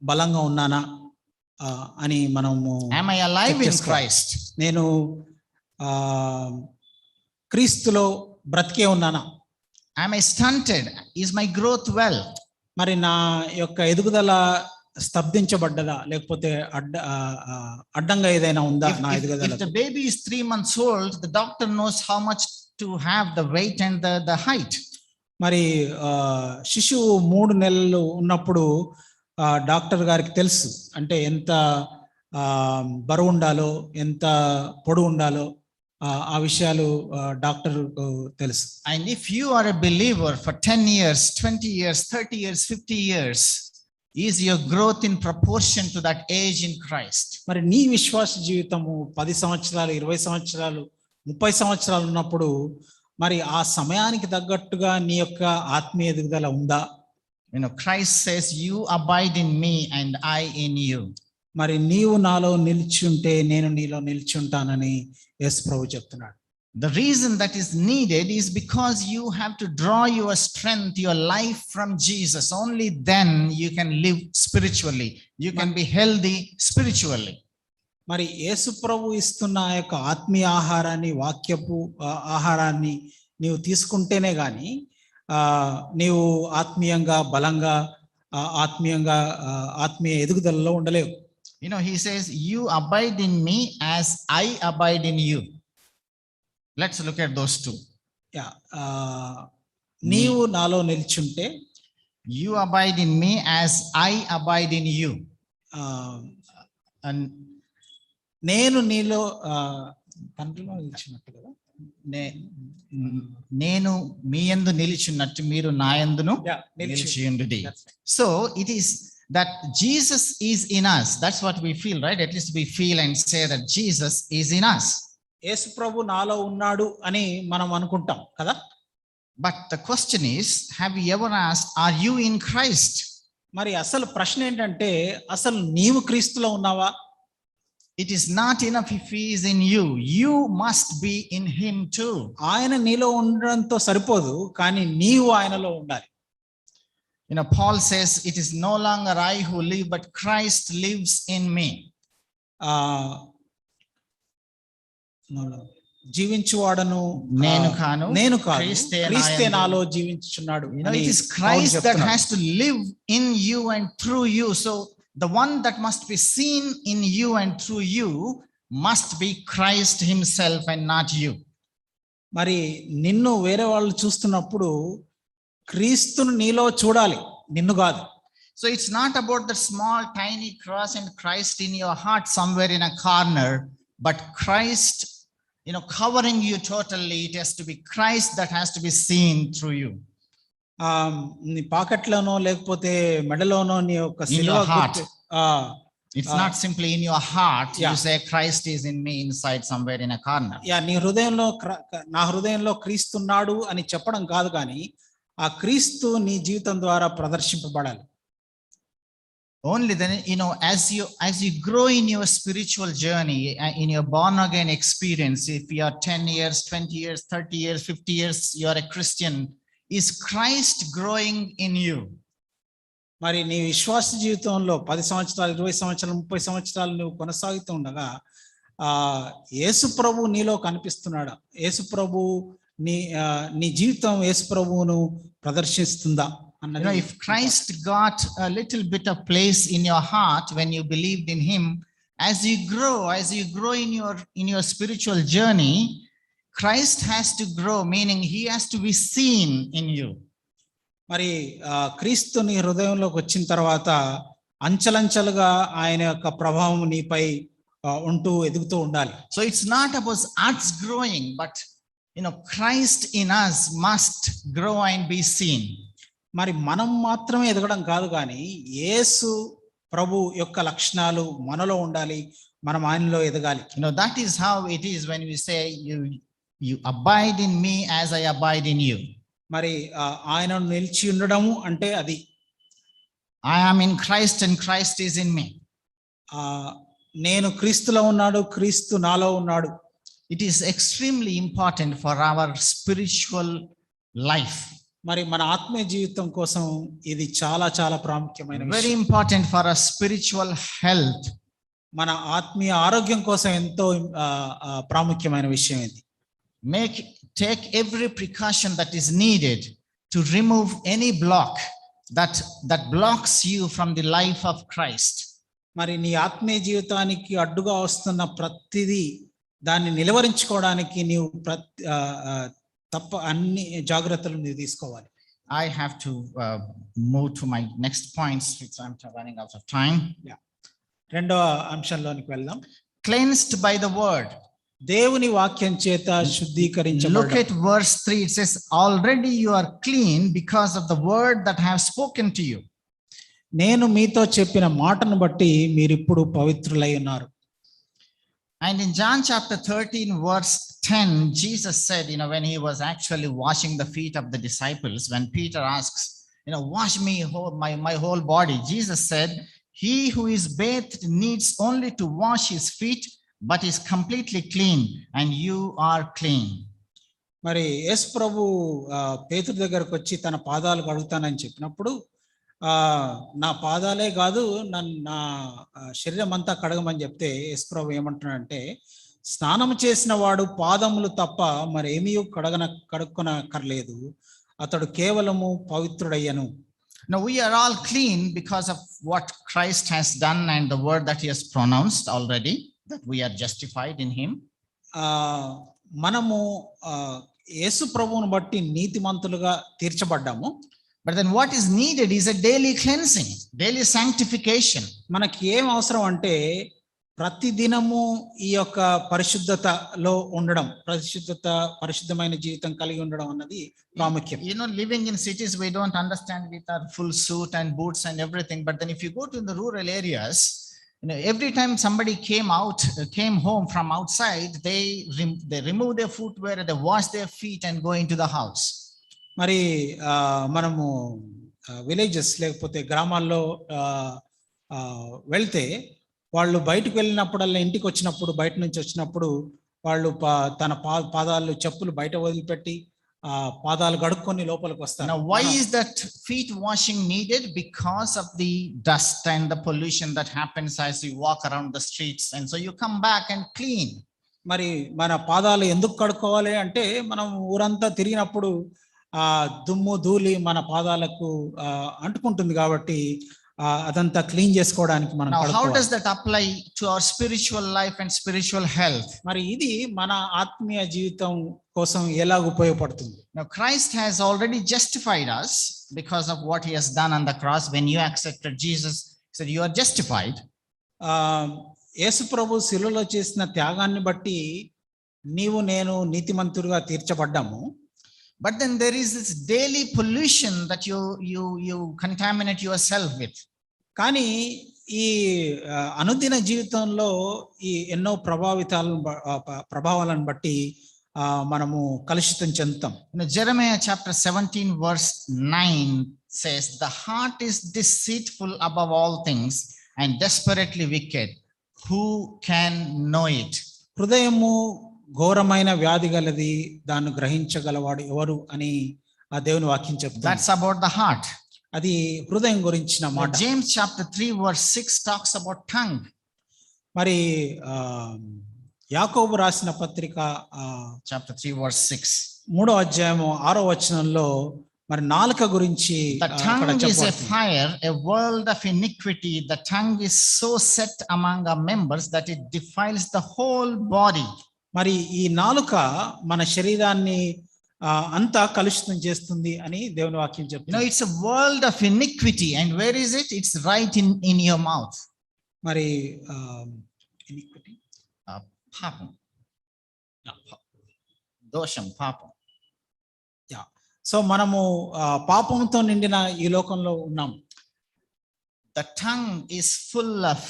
బలంగా ఉన్నానా అని మనము, am I alive in Christ? నేను క్రీస్తులో బ్రతికే ఉన్నానా? Am I stunted? Is my growth well? మరి నా యొక్క ఎదుగుదల స్తబ్దించబడ్డదా, లేకపోతే అడ్డంగా ఏదైనా ఉందా నా ఎదుగుదల? If the baby is 3 months old, the doctor knows how much to have the weight and the height. మరి శిశువు 3 నెలలు ఉన్నప్పుడు డాక్టర్ గారికి తెలుసు, అంటే ఎంత బరువు ఉండాలో, ఎంత పొడవు ఉండాలో, ఆ విషయాలు డాక్టర్ తెలుసు. And if you are a believer for 10 years, 20 years, 30 years, 50 years, is your growth in proportion to that age in Christ? మరి నీ విశ్వాస జీవితము 10 సంవత్సరాలు, 20 సంవత్సరాలు, 30 సంవత్సరాలు ఉన్నప్పుడు మరి ఆ సమయానికి తగ్గట్టుగా నీ యొక్క ఆత్మీయ ఎదుగుదల ఉందా? Christ says, you abide in me and I in you. మరి నీవు నాలో నిలిచి ఉంటే నేను నీలో నిలిచి ఉంటానని యేసు ప్రభు చెప్తున్నాడు. The reason that is needed is because you have to draw your strength, your life from Jesus. Only then you can live spiritually. You can be healthy spiritually. మరి యేసు ప్రభు ఇస్తున్న ఆ యొక్క ఆత్మీయ ఆహారాన్ని, వాక్యపు ఆహారాన్ని నీవు తీసుకుంటేనే గాని నీవు ఆత్మీయంగా బలంగా ఆత్మీయ ఎదుగుదలలో ఉండలేవు. He says, you abide in me as I abide in you. Let's look at those two. నీవు నాలో నిల్చుంటే, you abide in me as I abide in you. And నేను నీలో తండ్రిలో నిలిచినట్టు కదా, నేను మీ యందు నిలిచినట్టు మీరు నా యందును నిలిచియుండుడి. So it is that Jesus is in us. That's what we feel, right? At least we feel and say that Jesus is in us. యేసు ప్రభు నాలో ఉన్నాడు అని మనం అనుకుంటాం కదా. But the question is, have you ever asked, are you in Christ? మరి అసలు ప్రశ్న ఏంటంటే, అసలు నీవు క్రీస్తులో ఉన్నావా? It is not enough if he is in you. You must be in him too. ఆయన నీలో ఉండడంతో సరిపోదు, కానీ నీవు ఆయనలో ఉండాలి. Paul says, it is no longer I who live, but Christ lives in me. జీవించువాడను నేను కాను, క్రీస్తే నాలో జీవించుచున్నాడు. It is Christ that has to live in you and through you. So the one that must be seen in you and through you must be Christ himself and not you. మరి నిన్ను వేరే వాళ్ళు చూస్తున్నప్పుడు క్రీస్తును నీలో చూడాలి, నిన్ను కాదు. So it's not about the small tiny cross and Christ in your heart somewhere in a corner, but Christ covering you totally. It has to be Christ that has to be seen through you. నీ పాకెట్లోనో లేకపోతే మెడలోనో నీ యొక్క In సిలువ your heart. గుర్తు It's not simply in your heart. Yeah. You say Christ is in me inside somewhere in a corner. నీ హృదయంలో నా హృదయంలో క్రీస్తున్నాడు అని చెప్పడం కాదు, కానీ ఆ క్రీస్తు నీ జీవితం ద్వారా ప్రదర్శింపబడాలి. Only then, as you grow in your spiritual journey, in your born again experience, if you are 10 years, 20 years, 30 years, 50 years, you are a Christian, is Christ growing in you? మరి నీ విశ్వాస జీవితంలో 10 సంవత్సరాలు, 20 సంవత్సరాలు, 30 సంవత్సరాలు నువ్వు కొనసాగుతూ ఉండగా యేసు ప్రభు నీలో కనిపిస్తున్నాడా? యేసు ప్రభు నీ జీవితం యేసు ప్రభువును ప్రదర్శిస్తుందా అన్నది. If Christ got a little bit of place in your heart when you believed in him, as you grow in your spiritual journey, Christ has to grow, meaning he has to be seen in you. మరి క్రీస్తు నీ హృదయంలోకి వచ్చిన తర్వాత అంచెలంచెలుగా ఆయన యొక్క ప్రభావం నీపై ఉంటూ ఎదుగుతూ ఉండాలి. So it's not about us growing, but Christ in us must grow and be seen. మరి మనం మాత్రమే ఎదగడం కాదు, కానీ యేసు ప్రభు యొక్క లక్షణాలు మనలో ఉండాలి, మనం ఆయనలో ఎదగాలి. That is how it is when we say you abide in me as I abide in you. మరి ఆయన నిలిచి ఉండడము అంటే అది. I am in Christ and Christ is in me. నేను క్రీస్తులో ఉన్నాడు, క్రీస్తు నాలో ఉన్నాడు. It is extremely important for our spiritual life. మరి మన ఆత్మీయ జీవితం కోసం ఇది చాలా చాలా ప్రాముఖ్యమైన విషయం. Very important for our spiritual health. మన ఆత్మీయ ఆరోగ్యం కోసం ఎంతో ప్రాముఖ్యమైన విషయం ఇది. Take every precaution that is needed to remove any block that blocks you from the life of Christ. మరి నీ ఆత్మీయ జీవితానికి అడ్డుగా వస్తున్న ప్రతిదీ దాన్ని నిలవరించుకోవడానికి నీవు తప్ప అన్ని జాగ్రత్తలు నీవు తీసుకోవాలి. I have to move to my next points, which I'm running out of time. రెండవ అంశంలోనికి వెళ్దాం. Cleansed by the word. దేవుని వాక్యం చేత శుద్ధీకరించబడ్డాము. Look at verse 3. It says, already you are clean because of the word that I have spoken to you. నేను మీతో చెప్పిన మాటను బట్టి మీరిప్పుడు పవిత్రులై ఉన్నారు. And in John chapter 13 verse 10, Jesus said, when he was actually washing the feet of the disciples, when Peter asks, wash me my whole body, Jesus said, he who is bathed needs only to wash his feet, but is completely clean, and you are clean. మరి యేసు ప్రభు పేతురు దగ్గరకు వచ్చి తన పాదాలు కడుగుతానని చెప్పినప్పుడు నా పాదాలే కాదు నా శరీరం అంతా కడగమని చెప్తే యేసు ప్రభు ఏమంటున్నాడంటే, స్నానం చేసిన వాడు పాదములు తప్ప మరి ఏమీ కడుక్కొనక్కర్లేదు, అతడు కేవలము పవిత్రుడయ్యను. Now we are all clean because of what Christ has done and the word that he has pronounced already, that we are justified in him. మనము యేసు ప్రభువును బట్టి నీతిమంతులుగా తీర్చబడ్డాము. But then what is needed is a daily cleansing, daily sanctification. మనకి ఏం అవసరం అంటే ప్రతి దినము ఈ యొక్క పరిశుద్ధతలో ఉండడం, పరిశుద్ధమైన జీవితం కలిగి ఉండడం అన్నది ప్రాముఖ్యం. Living in cities we don't understand with our full suit and boots and everything, but then if you go to the rural areas, every time somebody came home from outside, they remove their footwear, they wash their feet and go into the house. మరి మనము villages లేకపోతే గ్రామాల్లో వెళ్తే వాళ్ళు బయటకు వెళ్ళినప్పుడల్లా, ఇంటికి వచ్చినప్పుడు, బయట నుంచి వచ్చినప్పుడు వాళ్ళు తన పాదాలు చెప్పులు బయట వదిలిపెట్టి పాదాలు గడుక్కొని లోపలికి వస్తారు. Now why is that feet washing needed? Because of the dust and the pollution that happens as you walk around the streets, and so you come back and clean. మరి మన పాదాలు ఎందుకు కడుక్కోవాలి అంటే, మనం ఊరంతా తిరిగినప్పుడు దుమ్ము ధూళి మన పాదాలకు అంటుకుంటుంది కాబట్టి అదంతా క్లీన్ చేసుకోవడానికి మనం కడుక్కోవాలి. Now how does that apply to our spiritual life and spiritual health? మరి ఇది మన ఆత్మీయ జీవితం కోసం ఎలా ఉపయోగపడుతుంది? Now Christ has already justified us because of what he has done on the cross. When you accepted Jesus, he said you are justified. యేసు ప్రభు శిలువలో చేసిన త్యాగాన్ని బట్టి నీవు నేను నీతిమంతులుగా తీర్చబడ్డాము. But then there is this daily pollution that you contaminate yourself with. కానీ ఈ అనుదిన జీవితంలో ఈ ఎన్నో ప్రభావాలను బట్టి మనము కలుషితం చెందుతాం. Jeremiah chapter 17 verse 9 says, "The heart is deceitful above all things and desperately wicked. Who can know it?" హృదయము ఘోరమైన వ్యాధి గలది, దాన్ని గ్రహించగలవాడు ఎవరు అని ఆ దేవుని వాక్యం చెప్తుంది. That's about the heart. అది హృదయం గురించిన మాట. James chapter 3 verse 6 talks about tongue. మరి యాకోబు రాసిన పత్రిక chapter 3 verse 6. 3వ అధ్యాయము 6వ వచనంలో మరి నాలుక గురించి The tongue is a fire, a world of iniquity. The tongue is so set among our members that it defiles the whole body. మరి ఈ నాలుక మన శరీరాన్ని అంతా కలుషితం చేస్తుంది అని దేవుని వాక్యం చెప్తుంది. It's a world of iniquity, and where is it? It's right in your mouth. మరి iniquity పాపం, దోషం, పాపం. సో మనము పాపంతో నిండిన ఈ లోకంలో ఉన్నాం. The tongue is full of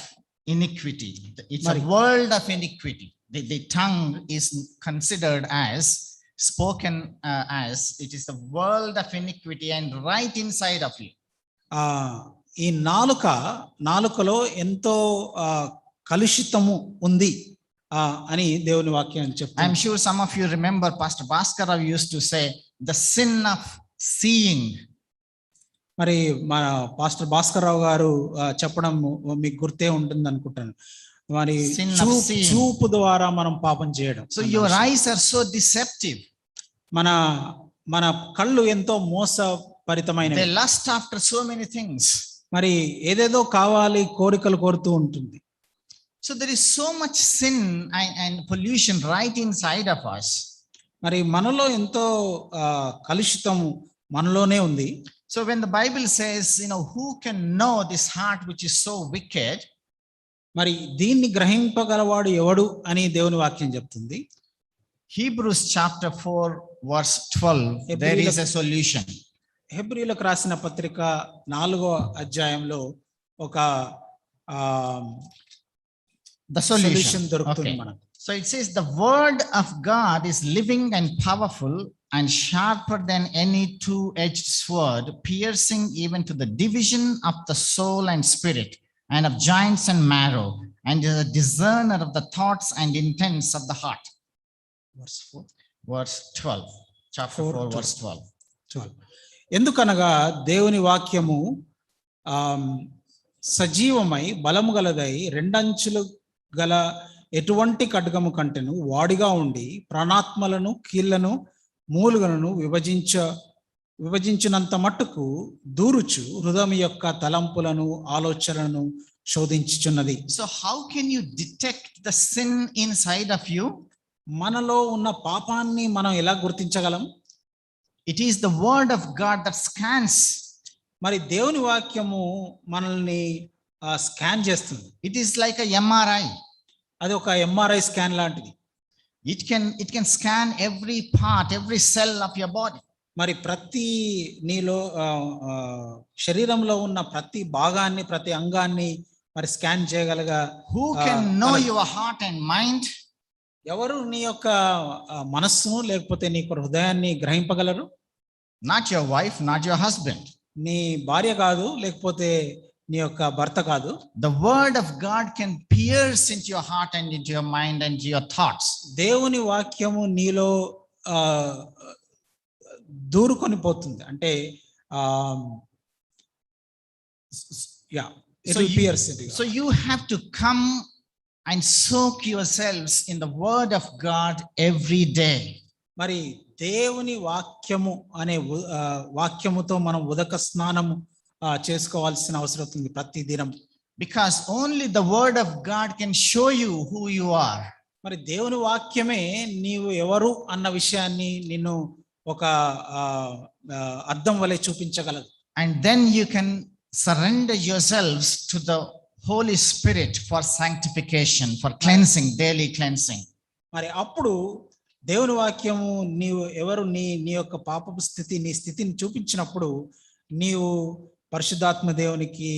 iniquity. It's a world of iniquity. The tongue is considered as spoken as it is a world of iniquity and right inside of you. ఈ నాలుకలో ఎంతో కలుషితము ఉంది అని దేవుని వాక్యం చెప్తుంది. I'm sure some of you remember Pastor Bhaskara used to say the sin of seeing. మరి మన pastor Bhaskar Rao గారు చెప్పడం మీకు గుర్తే ఉంటుంది అనుకుంటాను. మరి చూపు ద్వారా మనం పాపం చేయడం. So your eyes are so deceptive. మన కళ్ళు ఎంతో మోసపరితమైనవి. They lust after so many things. మరి ఏదేదో కావాలి, కోరికలు కోరుతూ ఉంటుంది. So there is so much sin and pollution right inside of us. మరి మనలో ఎంతో కలుషితము మనలోనే ఉంది. So when the Bible says, who can know this heart which is so wicked? మరి దీన్ని గ్రహింపగలవాడు ఎవడు అని దేవుని వాక్యం చెప్తుంది. Hebrews chapter 4 verse 12, there is a solution. హెబ్రీయులకు రాసిన పత్రిక 4వ అధ్యాయంలో ఒక the solution దొరుకుతుంది మనకు. So it says the word of God is living and powerful and sharper than any two-edged sword, piercing even to the division of the soul and spirit and of joints and marrow, and is a discerner of the thoughts and intents of the heart. Verse 12. Chapter 4 verse 12. ఎందుకనగా దేవుని వాక్యము సజీవమై బలము గలదై రెండంచులు గల ఎటువంటి ఖడ్గము కంటెను వాడిగా ఉండి ప్రాణాత్మలను కీళ్లను మూలుగలను విభజించినంత మట్టుకు దూరుచు హృదయం యొక్క తలంపులను ఆలోచనలను శోధించుచున్నది. So how can you detect the sin inside of you? మనలో ఉన్న పాపాన్ని మనం ఎలా గుర్తించగలం? It is the word of God that scans. మరి దేవుని వాక్యము మనల్ని స్కాన్ చేస్తుంది. It is like a MRI. అది ఒక MRI స్కాన్ లాంటిది. It can scan every part, every cell of your body. మరి ప్రతి నీలో శరీరంలో ఉన్న ప్రతి భాగాన్ని, ప్రతి అంగాన్ని మరి scan చేయగలగా. Who can know your heart and mind? ఎవరు నీ యొక్క మనస్సును లేకపోతే నీ యొక్క హృదయాన్ని గ్రహింపగలరు? Not your wife, not your husband. నీ భార్య కాదు, లేకపోతే నీ యొక్క భర్త కాదు. The word of God can pierce into your heart and into your mind and into your thoughts. దేవుని వాక్యము నీలో దూరుకొని పోతుంది. అంటే So you have to come and soak yourselves in the word of God every day. మరి దేవుని వాక్యము అనే వాక్యముతో మనం ఉదక స్నానము చేసుకోవాల్సిన అవసరం ఉంది ప్రతి దినం. Because only the word of God can show you who you are. మరి దేవుని వాక్యమే నీవు ఎవరు అన్న విషయాన్ని నిన్ను ఒక అద్దం వలె చూపించగలదు. And then you can surrender yourselves to the Holy Spirit for sanctification, for cleansing, daily cleansing. మరి అప్పుడు దేవుని వాక్యము నీవు ఎవరు నీ నీ యొక్క పాపపు స్థితి నీ స్థితిని చూపించినప్పుడు నీవు పరిశుద్ధాత్మ దేవునికి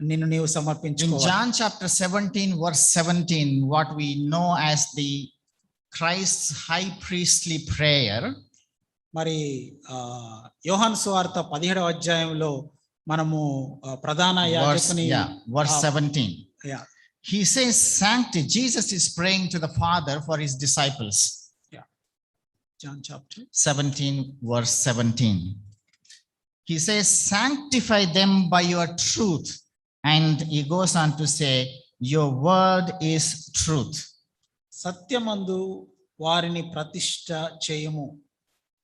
నిన్ను నీవు In సమర్పించుకోవాలి. John chapter 17, verse 17, what we know as the Christ's high priestly prayer, మరి యోహాను సువార్త 17వ అధ్యాయంలో మనము ప్రధాన యాజకుని verse Ah. 17. Yeah. He says, Jesus is praying to the Father for his disciples. John chapter 17, verse 17. He says, sanctify them by your truth. And he goes on to say, your word is truth. సత్యమందు వారిని ప్రతిష్ఠ చేయము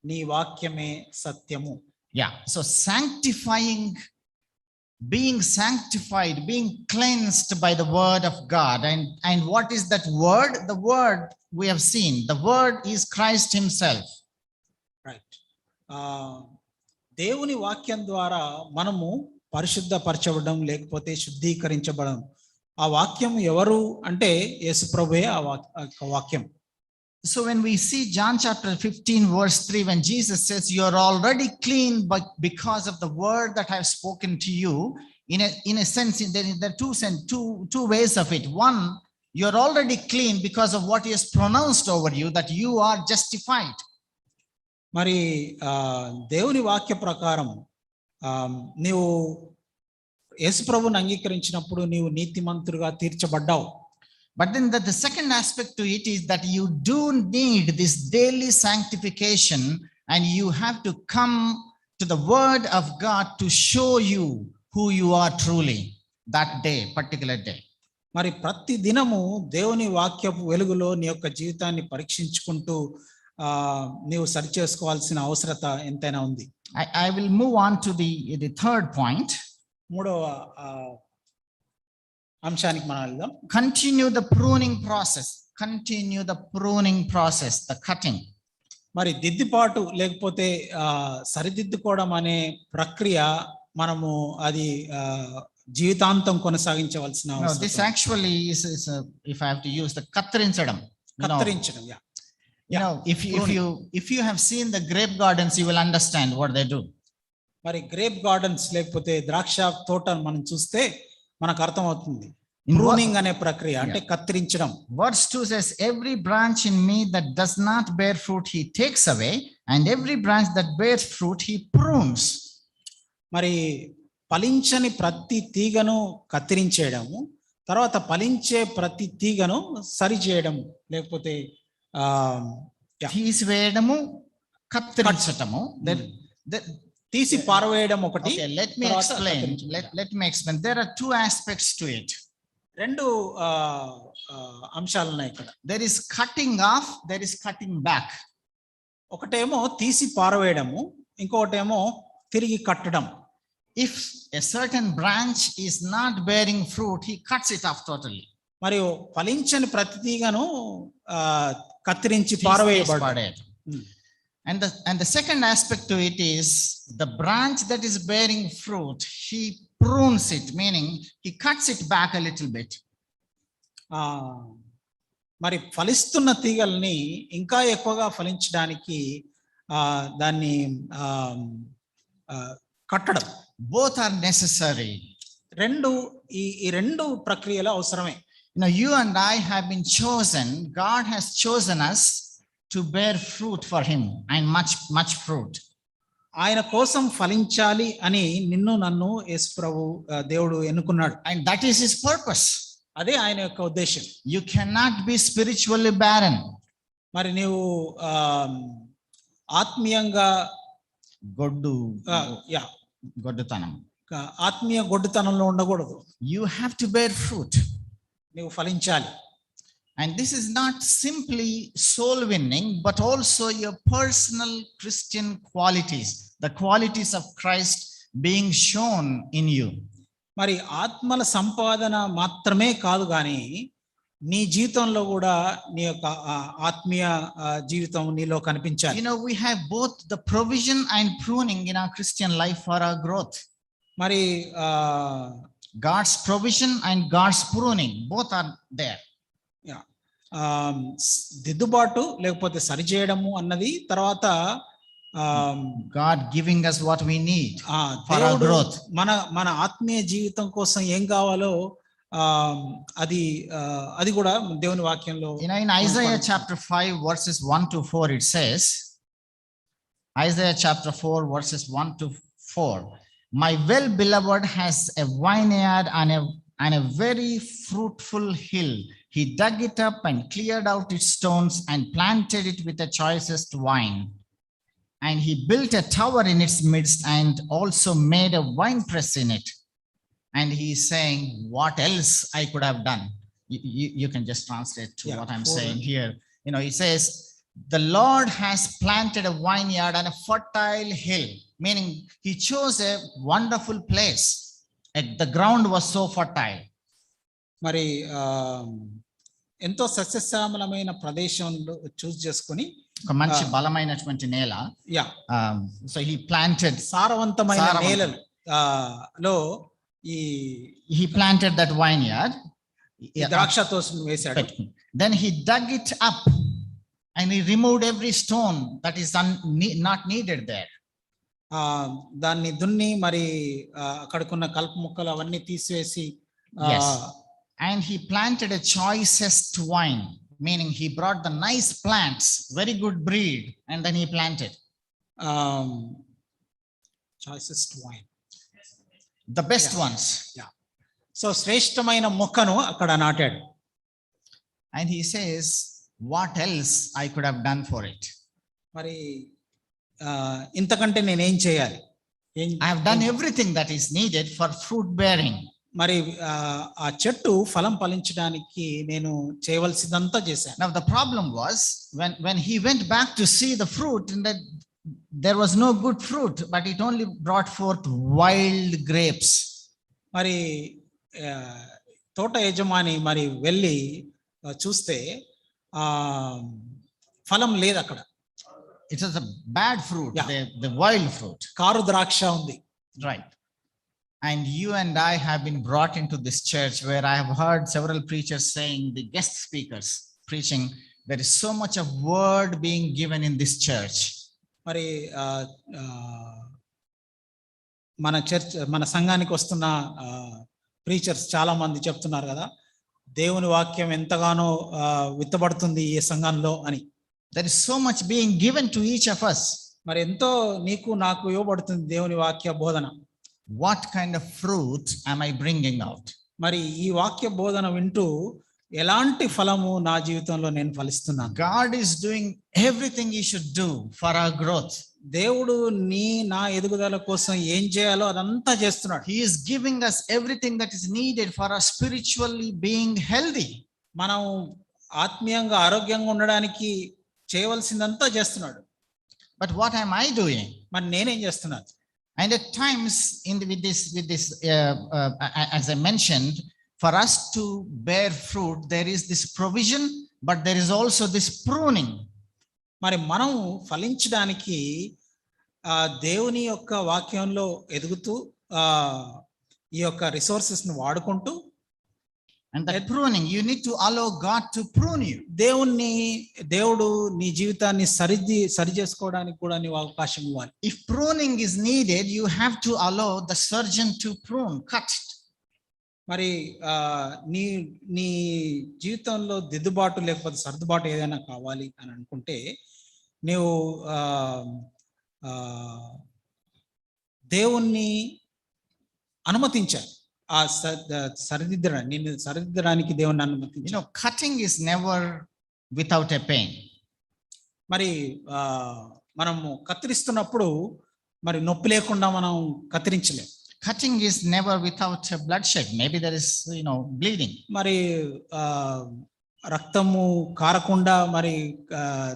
నీ వాక్యమే సత్యము. Yeah, so sanctifying, being sanctified, being cleansed by the word of God. And what is that word? The word we have seen. The word is Christ himself. Right. దేవుని వాక్యం ద్వారా మనము పరిశుద్ధపరచబడడం లేకపోతే శుద్ధీకరించబడడం. ఆ వాక్యం ఎవరు అంటే యేసు ప్రభువే ఆ వాక్యం. So when we see John chapter 15, verse 3, when Jesus says, you are already clean, but because of the word that I have spoken to you, in a sense, there are two ways of it. One, you are already clean because of what he has pronounced over you, that you are justified. మరి దేవుని వాక్య ప్రకారం నీవు యేసు ప్రభువుని అంగీకరించినప్పుడు నీవు నీతిమంతుడిగా తీర్చబడ్డావు. But then the second aspect to it is that you do need this daily sanctification, and you have to come to the word of God to show you who you are truly that day, particular day. మరి ప్రతి దినము దేవుని వాక్యపు వెలుగులో నీ యొక్క జీవితాన్ని పరీక్షించుకుంటూ నీవు సరి చేసుకోవాల్సిన అవసరత ఎంతైనా ఉంది. I will move on to the third point. మూడవ అంశానికి మనం వెళ్దాం. Continue the pruning process. Continue the pruning process, the cutting. మరి దిద్దుపాటు లేకపోతే సరిదిద్దుకోవడం అనే ప్రక్రియ మనము అది జీవితాంతం కొనసాగించవలసిన అవసరం. This actually is if I have to use the కత్తిరించడం. కత్తిరించడం. You know, if you have seen the grape gardens, you will understand what they do. మరి గ్రేప్ గార్డెన్స్ లేకపోతే ద్రాక్ష తోటను మనం చూస్తే మనకు అర్థమవుతుంది. ప్రూనింగ్ అనే ప్రక్రియ అంటే కత్తిరించడం. Verse 2 says, every branch in me that does not bear fruit he takes away, and every branch that bears fruit he prunes. మరి ఫలించని ప్రతి తీగను కత్తిరించేయడము, తర్వాత ఫలించే ప్రతి తీగను సరి చేయడం లేకపోతే తీసివేయడము, కత్తిరించటము. తీసి పారవేయడం ఒకటి. Let me explain. There are two aspects to it. రెండు అంశాలు ఉన్నాయి ఇక్కడ. There is cutting off, there is cutting back. ఒకటేమో తీసి పారవేయడము, ఇంకొకటేమో తిరిగి కట్టడం. If a certain branch is not bearing fruit, he cuts it off totally. మరియు ఫలించని ప్రతి తీగను కత్తిరించి పారవేయబడేది. And the second aspect to it is the branch that is bearing fruit, he prunes it, meaning he cuts it back a little bit. మరి ఫలిస్తున్న తీగల్ని ఇంకా ఎక్కువగా ఫలించడానికి దాన్ని కట్టడం. Both are necessary. ఈ రెండు ప్రక్రియలు అవసరమే. You and I have been chosen. God has chosen us to bear fruit for him, and much fruit. ఆయన కోసం ఫలించాలి అని నిన్ను నన్ను యేసు ప్రభు దేవుడు ఎన్నుకున్నాడు. And that is his purpose. అదే ఆయన యొక్క ఉద్దేశం. You cannot be spiritually barren. మరి నీవు ఆత్మీయంగా గొడ్డుతనం, ఆత్మీయ గొడ్డుతనంలో ఉండకూడదు. You have to bear fruit. నీవు ఫలించాలి. And this is not simply soul winning, but also your personal Christian qualities, the qualities of Christ being shown in you. మరి ఆత్మల సంపాదన మాత్రమే కాదు కానీ నీ జీవితంలో కూడా నీ యొక్క ఆత్మీయ జీవితం నీలో కనిపించాలి. We have both the provision and pruning in our Christian life for our growth. మరి God's provision and God's pruning, both are there. దిద్దుబాటు లేకపోతే సరిచేయడము అన్నది తర్వాత God giving us what we need for our దేవుడు growth. మన ఆత్మీయ జీవితం కోసం ఏం కావాలో అది కూడా దేవుని వాక్యంలో In Isaiah chapter 5 verses 1 to 4 it says, Isaiah chapter 4 verses 1 to 4, my well beloved has a vineyard and a very fruitful hill. He dug it up and cleared out its stones and planted it with the choicest wine. And he built a tower in its midst and also made a winepress in it. And he is saying, what else I could have done? You can just translate to what I'm saying here. He says, the Lord has planted a vineyard and a fertile hill, meaning he chose a wonderful place. The ground was so fertile. మరి ఎంతో సస్యశ్యామలమైన ప్రదేశంలో చూస్ చేసుకొని ఒక మంచి బలమైనటువంటి నేల. So he planted సారవంతమైన నేలలు లో he planted that vineyard. ద్రాక్ష తోటను వేశాడు. Then he dug it up and he removed every stone that is not needed there. దాన్ని దున్ని మరి అక్కడకున్న కలుపు ముక్కలు అవన్నీ తీసివేసి and he planted a choicest wine, meaning he brought the nice plants, very good breed, and then he planted choicest wine, the best ones. So శ్రేష్టమైన మొక్కను అక్కడ నాటాడు. And he says, what else I could have done for it? మరి ఇంతకంటే నేనేం చేయాలి? I have done everything that is needed for fruit bearing. మరి ఆ చెట్టు ఫలం ఫలించడానికి నేను చేయవలసిందంతా చేశాను. Now the problem was when he went back to see the fruit, and that there was no good fruit, but it only brought forth wild grapes. మరి తోట యజమాని మరి వెళ్ళి చూస్తే ఫలం లేదు అక్కడ. It was a bad fruit, the wild fruit. Car ద్రాక్ష ఉంది. Right. And you and I have been brought into this church where I have heard several preachers saying, the guest speakers preaching, there is so much of word being given in this church. మరి మన సంఘానికి వస్తున్న preachers చాలా మంది చెప్తున్నారు కదా, దేవుని వాక్యం ఎంతగానో విత్తబడుతుంది ఈ సంఘంలో అని. There is so much being given to each of us. మరి ఎంతో నీకు నాకు ఇవ్వబడుతుంది దేవుని వాక్య బోధన. What kind of fruit am I bringing out? మరి ఈ వాక్య బోధన వింటూ ఎలాంటి ఫలము నా జీవితంలో నేను ఫలిస్తున్నాను? God is doing everything he should do for our growth. దేవుడు నా ఎదుగుదల కోసం ఏం చేయాలో అదంతా చేస్తున్నాడు. He is giving us everything that is needed for our spiritually being healthy. మనం ఆత్మీయంగా ఆరోగ్యంగా ఉండడానికి చేయవలసిందంతా చేస్తున్నాడు. But what am I doing? మరి నేనేం చేస్తున్నాను? And at times with this as I mentioned, for us to bear fruit, there is this provision, but there is also this pruning. మరి మనం ఫలించడానికి దేవుని యొక్క వాక్యంలో ఎదుగుతూ ఈ యొక్క రిసోర్సెస్ ను వాడుకుంటూ, and that pruning, you need to allow God to prune you. దేవుడు నీ జీవితాన్ని సరి చేసుకోవడానికి కూడా నీవు అవకాశం ఇవ్వాలి. If pruning is needed, you have to allow the surgeon to prune, cut. మరి నీ జీవితంలో దిద్దుబాటు లేకపోతే సర్దుబాటు ఏదైనా కావాలి అని అనుకుంటే నీవు దేవుణ్ణి అనుమతించాలి. ఆ సరిదిద్దడానికి దేవుని అనుమతించాలి. Cutting is never without a pain. మరి మనము కత్తిరిస్తున్నప్పుడు మరి నొప్పి లేకుండా మనం కత్తిరించలేం. Cutting is never without a bloodshed. Maybe there is bleeding. మరి రక్తము కారకుండా మరి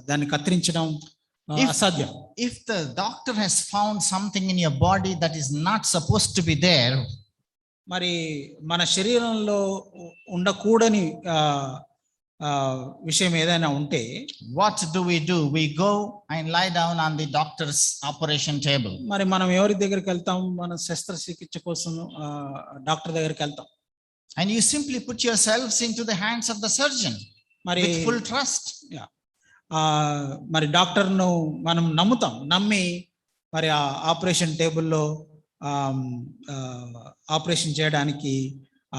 దాన్ని కత్తిరించడం అసాధ్యం. If the doctor has found something in your body that is not supposed to be there, మరి మన శరీరంలో ఉండకూడని విషయం ఏదైనా ఉంటే what do? We go and lie down on the doctor's operation table. మరి మనం ఎవరి దగ్గరికి వెళ్తాం? మన శస్త్రచికిత్స కోసం డాక్టర్ దగ్గరికి వెళ్తాం. And you simply put yourselves into the hands of the surgeon. మరి with full trust. మరి డాక్టర్ను మనం నమ్మి మరి ఆ ఆపరేషన్ టేబుల్లో ఆపరేషన్ చేయడానికి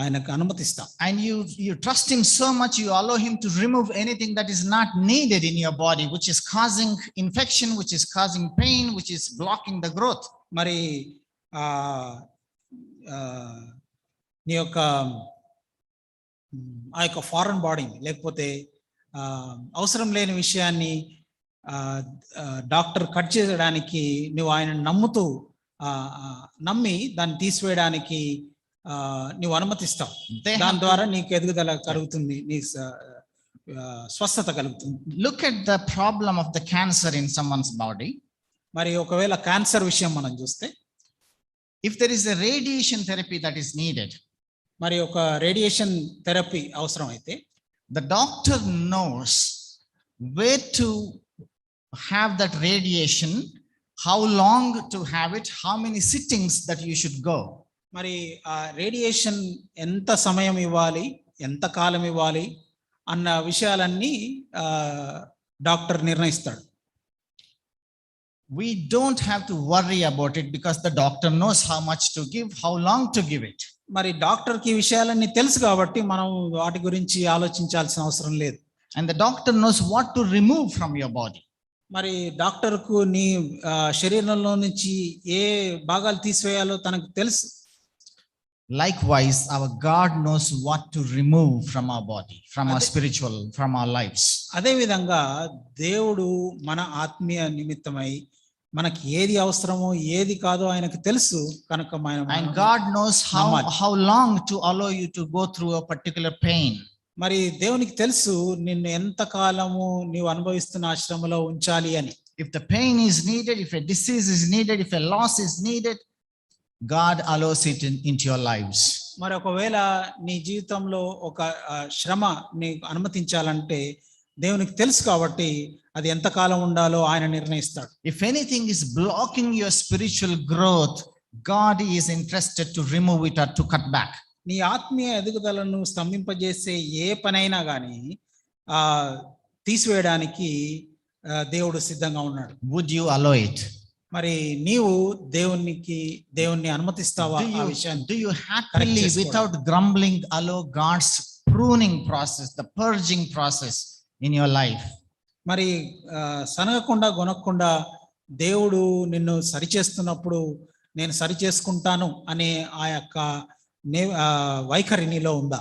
ఆయనకు అనుమతిస్తాం. And you trust him so much, you allow him to remove anything that is not needed in your body, which is causing infection, which is causing pain, which is blocking the growth. మరి నీ యొక్క ఆ యొక్క foreign body లేకపోతే అవసరం లేని విషయాన్ని doctor cut చేయడానికి నువ్వు ఆయన నమ్మి దాన్ని తీసివేయడానికి నువ్వు అనుమతిస్తావు. దాని ద్వారా నీకు ఎదుగుదల కలుగుతుంది, నీ స్వస్థత కలుగుతుంది. Look at the problem of the cancer in someone's body. మరి ఒకవేళ క్యాన్సర్ విషయం మనం చూస్తే, if there is a radiation therapy that is needed, మరి ఒక రేడియేషన్ థెరపీ అవసరం అయితే, the doctor knows where to have that radiation, how long to have it, how many sittings that you should go. మరి ఆ radiation ఎంత సమయం ఇవ్వాలి, ఎంత కాలం ఇవ్వాలి అన్న విషయాలన్నీ doctor నిర్ణయిస్తాడు. We don't have to worry about it because the doctor knows how much to give, how long to give it. మరి డాక్టర్కి ఈ విషయాలన్నీ తెలుసు కాబట్టి మనం వాటి గురించి ఆలోచించాల్సిన అవసరం లేదు. And the doctor knows what to remove from your body. మరి డాక్టర్కు నీ శరీరంలో నుంచి ఏ భాగాలు తీసివేయాలో తనకు తెలుసు. Likewise, our God knows what to remove from our body, from our spiritual, from our lives. అదే విధంగా దేవుడు మన ఆత్మీయ నిమిత్తమై మనకి ఏది అవసరమో ఏది కాదో ఆయనకు తెలుసు కనుక and God knows how long to allow you to go through a particular pain. మరి దేవునికి తెలుసు నిన్ను ఎంత కాలము నీవు అనుభవిస్తున్న శ్రమలో ఉంచాలి అని. If the pain is needed, if a disease is needed, if a loss is needed, God allows it into your lives. మరి ఒకవేళ నీ జీవితంలో ఒక శ్రమ నీకు అనుమతించాలంటే దేవునికి తెలుసు కాబట్టి అది ఎంత కాలం ఉండాలో ఆయన నిర్ణయిస్తాడు. If anything is blocking your spiritual growth, God is interested to remove it or to cut back. నీ ఆత్మీయ ఎదుగుదలను స్తంభింపజేసే ఏ పనైనా కానీ తీసివేయడానికి దేవుడు సిద్ధంగా ఉన్నాడు. Would you allow it? మరి నీవు దేవుణ్ణి అనుమతిస్తావా ఆ విషయాన్ని? Do you happily without grumbling allow God's pruning process, the purging process in your life? మరి సనగకుండా గొనకుండా దేవుడు నిన్ను సరిచేస్తున్నప్పుడు నేను సరి చేసుకుంటాను అనే ఆ యొక్క వైఖరి నీలో ఉందా?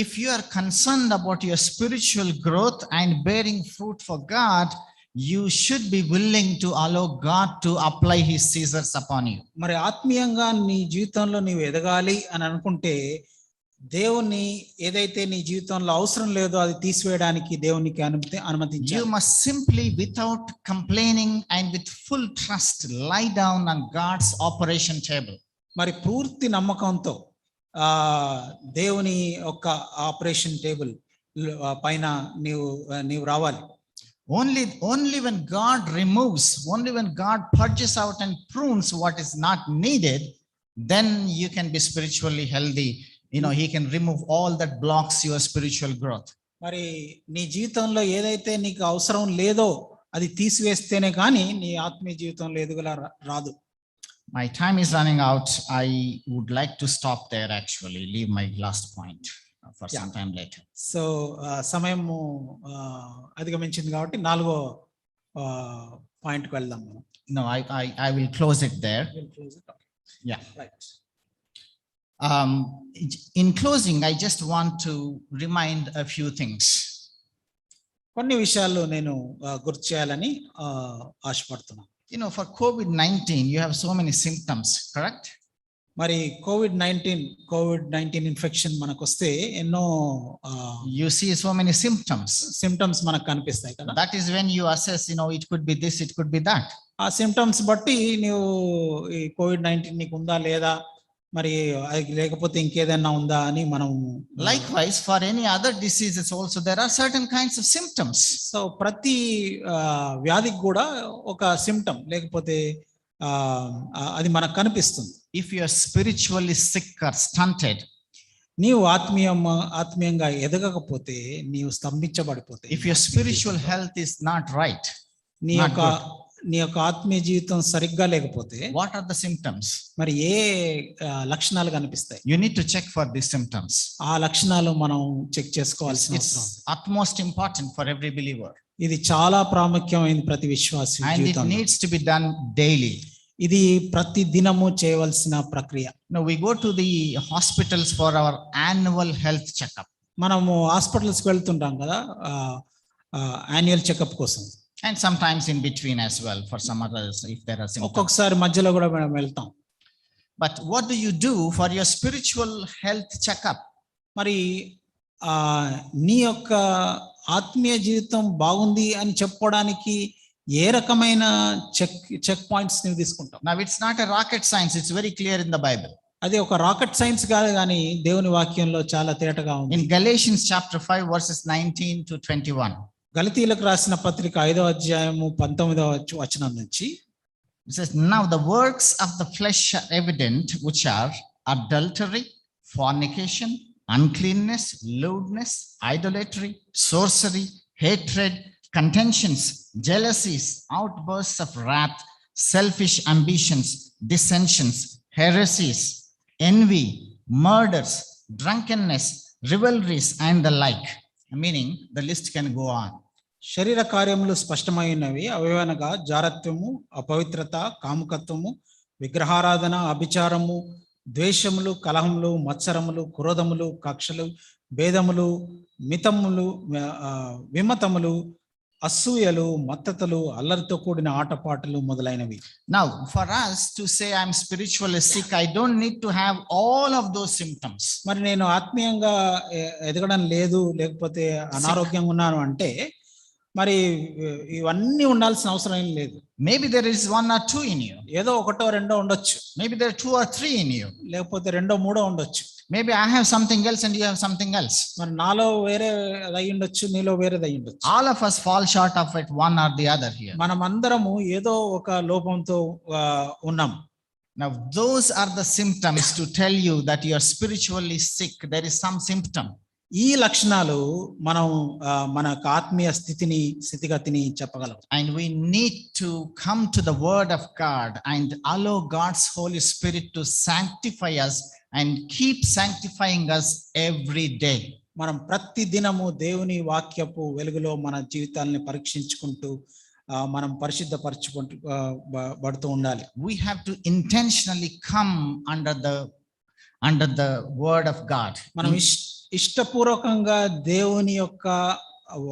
If you are concerned about your spiritual growth and bearing fruit for God, you should be willing to allow God to apply his scissors upon you. మరి ఆత్మీయంగా నీ జీవితంలో నీవు ఎదగాలి అని అనుకుంటే దేవుని ఏదైతే నీ జీవితంలో అవసరం లేదో అది తీసివేయడానికి దేవునికి అనుమతించాలి. You must simply without complaining and with full trust lie down on God's operation table. మరి పూర్తి నమ్మకంతో దేవుని యొక్క ఆపరేషన్ టేబుల్ పైన నీవు రావాలి. Only when God removes, only when God purges out and prunes what is not needed, then you can be spiritually healthy. He can remove all that blocks your spiritual growth. మరి నీ జీవితంలో ఏదైతే నీకు అవసరం లేదో అది తీసివేస్తేనే కానీ నీ ఆత్మీయ జీవితంలో ఎదుగుదల రాదు. My time is running out. I would like to stop there actually, leave my last point for some time later. So సమయము అధిగమించింది కాబట్టి 4వ పాయింట్ కి వెళ్దాం మనం. No, I will close it there. Yeah. Right. In closing, I just want to remind a few things. కొన్ని విషయాలు నేను గుర్తు చేయాలని ఆశపడుతున్నాను. For COVID-19, you have so many symptoms, correct? మరి కోవిడ్-19 ఇన్ఫెక్షన్ మనకు వస్తే ఎన్నో you see so many symptoms మనకు కనిపిస్తాయి కదా. That is when you assess, it could be this, it could be that. ఆ సిమ్టమ్స్ బట్టి నీవు ఈ కోవిడ్-19 నీకు ఉందా లేదా, మరి అది లేకపోతే ఇంకేదైనా ఉందా అని మనం. Likewise, for any other diseases also there are certain kinds of symptoms. So ప్రతి వ్యాధికి కూడా ఒక సిమ్టమ్ లేకపోతే అది మనకు కనిపిస్తుంది. If you are spiritually sick or stunted, నీవు ఆత్మీయంగా ఎదగకపోతే నీవు స్తంభించబడిపోతే, If your spiritual health is not right, నీ not యొక్క good, నీ యొక్క ఆత్మీయ జీవితం సరిగ్గా లేకపోతే what are the symptoms? మరి ఏ లక్షణాలు కనిపిస్తాయి? You need to check for these symptoms. ఆ లక్షణాలు మనం చెక్ చేసుకోవాల్సిన అవసరం. It's utmost important for every believer. ఇది చాలా ప్రాముఖ్యమైనది ప్రతి విశ్వాసి And it జీవితంలో. needs to be done daily. ఇది ప్రతి దినము చేయవలసిన ప్రక్రియ. Now we go to the hospitals for our annual health checkup. మనము హాస్పిటల్స్కి వెళ్తుంటాం కదా యాన్యువల్ చెకప్ కోసం. And sometimes in between as well for some others if there are symptoms. ఒక్కొక్కసారి మధ్యలో కూడా మనం వెళ్తాం. But what do you do for your spiritual health checkup? మరి నీ యొక్క ఆత్మీయ జీవితం బాగుంది అని చెప్పుకోవడానికి ఏ రకమైన చెక్ పాయింట్స్ నువ్వు తీసుకుంటావు? Now it's not a rocket science, it's very clear in the Bible. అది ఒక రాకెట్ సైన్స్ కాదు, కానీ దేవుని వాక్యంలో చాలా తేటగా ఉంది. In Galatians chapter 5 verses 19 to 21. గలతీయులకు రాసిన పత్రిక 5వ అధ్యాయము 19వ వచనం నుంచి it says, now the works of the flesh are evident, which are adultery, fornication, uncleanness, lewdness, idolatry, sorcery, hatred, contentions, jealousies, outbursts of wrath, selfish ambitions, dissensions, heresies, envy, murders, drunkenness, rivalries, and the like. Meaning the list can go on. శరీర కార్యములు స్పష్టమైనవి, అవయవనగా జారత్వము, అపవిత్రత, కాముకత్వము, విగ్రహారాధన, అభిచారము, ద్వేషములు, కలహములు, మత్సరములు, క్రోధములు, కక్షలు, భేదములు, మితములు, విమతములు, అసూయలు, మత్తతలు, అల్లరితో కూడిన ఆటపాటలు మొదలైనవి. Now for us to say I'm spiritually sick, I don't need to have all of those symptoms. మరి నేను ఆత్మీయంగా ఎదగడం లేదు, లేకపోతే అనారోగ్యంగా ఉన్నాను అంటే మరి ఇవన్నీ ఉండాల్సిన అవసరం ఏం లేదు. Maybe there is one or two in you. ఏదో ఒకటో రెండో ఉండొచ్చు. Maybe there are two or three in you. లేకపోతే రెండో మూడో ఉండొచ్చు. Maybe I have something else and you have something else. మరి నాలో వేరే అయి ఉండొచ్చు, నీలో వేరేది అయి ఉండొచ్చు. All of us fall short of it, one or the other here. మనం అందరము ఏదో ఒక లోపంతో ఉన్నాం. Now those are the symptoms to tell you that you are spiritually sick. There is some symptom. ఈ లక్షణాలు మనం మన ఆత్మీయ స్థితిగతిని చెప్పగలం. And we need to come to the word of God and allow God's Holy Spirit to sanctify us and keep sanctifying us every day. మనం ప్రతి దినము దేవుని వాక్యపు వెలుగులో మన జీవితాలని పరీక్షించుకుంటూ మనం పరిశుద్ధపరచుకుంటూ పడుతూ ఉండాలి. We have to intentionally come under the word of God. మనం ఇష్టపూర్వకంగా దేవుని యొక్క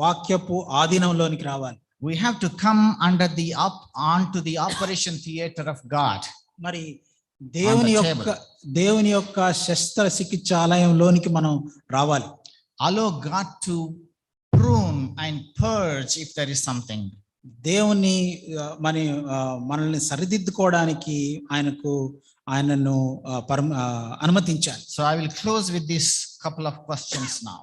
వాక్యపు ఆధీనంలోనికి రావాలి. We have to come onto the operation theater of God. మరి దేవుని యొక్క శస్త్రచికిత్సాలయంలోనికి మనం రావాలి. Allow God to prune and purge if there is something. దేవుని మనల్ని సరిదిద్దుకోవడానికి ఆయనను అనుమతించాలి. So I will close with this couple of questions now.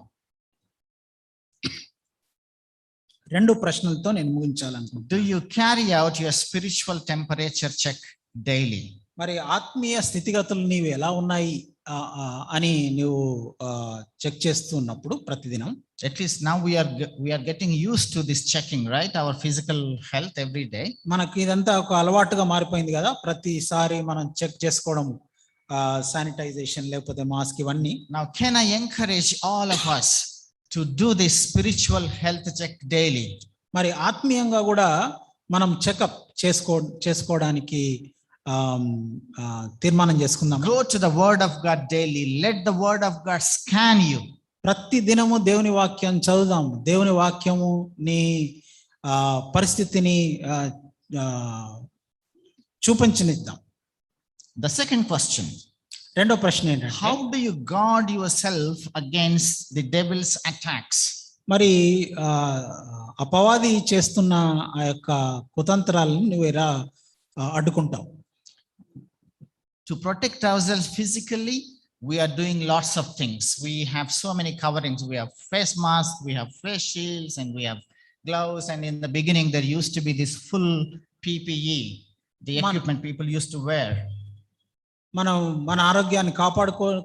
రెండు ప్రశ్నలతో నేను ముగించాలనుకుంటున్నాను. Do you carry out your spiritual temperature check daily? మరి ఆత్మీయ స్థితిగతులు నీవు ఎలా ఉన్నాయి అని నువ్వు చెక్ చేస్తున్నప్పుడు ప్రతిదినం, at least now we are getting used to this checking, right? Our physical health every day. మనకి ఇదంతా ఒక అలవాటుగా మారిపోయింది కదా, ప్రతిసారి మనం చెక్ చేసుకోవడం, శానిటైజేషన్ లేకపోతే మాస్క్ ఇవన్నీ. Now can I encourage all of us to do this spiritual health check daily? మరి ఆత్మీయంగా కూడా మనం చెకప్ చేసుకోవడానికి తీర్మానం చేసుకుందాం. Go to the word of God daily. Let the word of God scan you. ప్రతి దినము దేవుని వాక్యం చదువుదాం. దేవుని వాక్యము నీ పరిస్థితిని చూపించనిద్దాం. The second question. రెండో ప్రశ్న ఏంటంటే, how do you guard yourself against the devil's attacks? మరి అపవాది చేస్తున్న ఆ యొక్క కుతంత్రాలను నువ్వు ఎలా అడ్డుకుంటావు? To protect ourselves physically, we are doing lots of things. We have so many coverings. We have face masks, we have face shields, and we have gloves. And in the beginning, there used to be this full PPE, the equipment people used to wear. మనం మన ఆరోగ్యాన్ని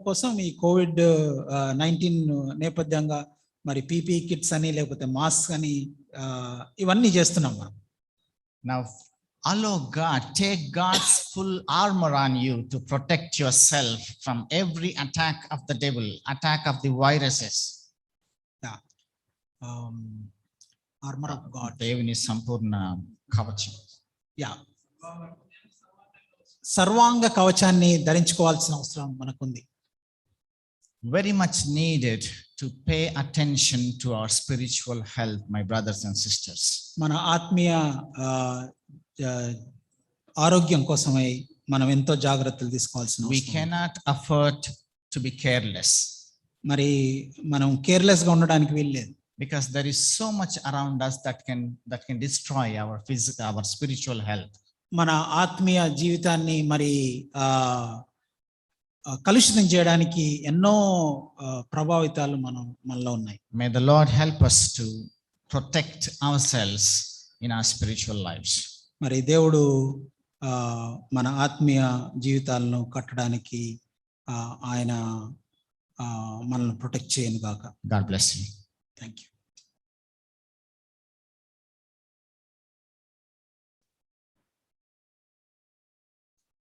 కోసం ఈ COVID-19 నేపథ్యంగా మరి PPE kits అని లేకపోతే mask అని ఇవన్నీ చేస్తున్నాం మనం. Now, allow God, take God's full armor on you to protect yourself from every attack of the devil, attack of the viruses. Armour of God. దేవుని సంపూర్ణ కవచం. యా, సర్వాంగ కవచాన్ని ధరించుకోవాల్సిన అవసరం మనకుంది. Very much needed to pay attention to our spiritual health, my brothers and sisters. మన ఆత్మీయ ఆరోగ్యం కోసమై మనం ఎంతో జాగ్రత్తలు తీసుకోవాల్సిన We cannot afford to be careless. మరి మనం కేర్లెస్ గా ఉండడానికి వీల్లేదు. Because there is so much around us that can destroy our physical, our spiritual health. మన ఆత్మీయ జీవితాన్ని మరి కలుషితం చేయడానికి ఎన్నో ప్రభావితాలు మనలో ఉన్నాయి. May the Lord help us to protect ourselves in our spiritual lives. మరి దేవుడు మన ఆత్మీయ జీవితాలను కట్టడానికి ఆయన మనల్ని ప్రొటెక్ట్ చేయను గాక. God bless you. Thank you.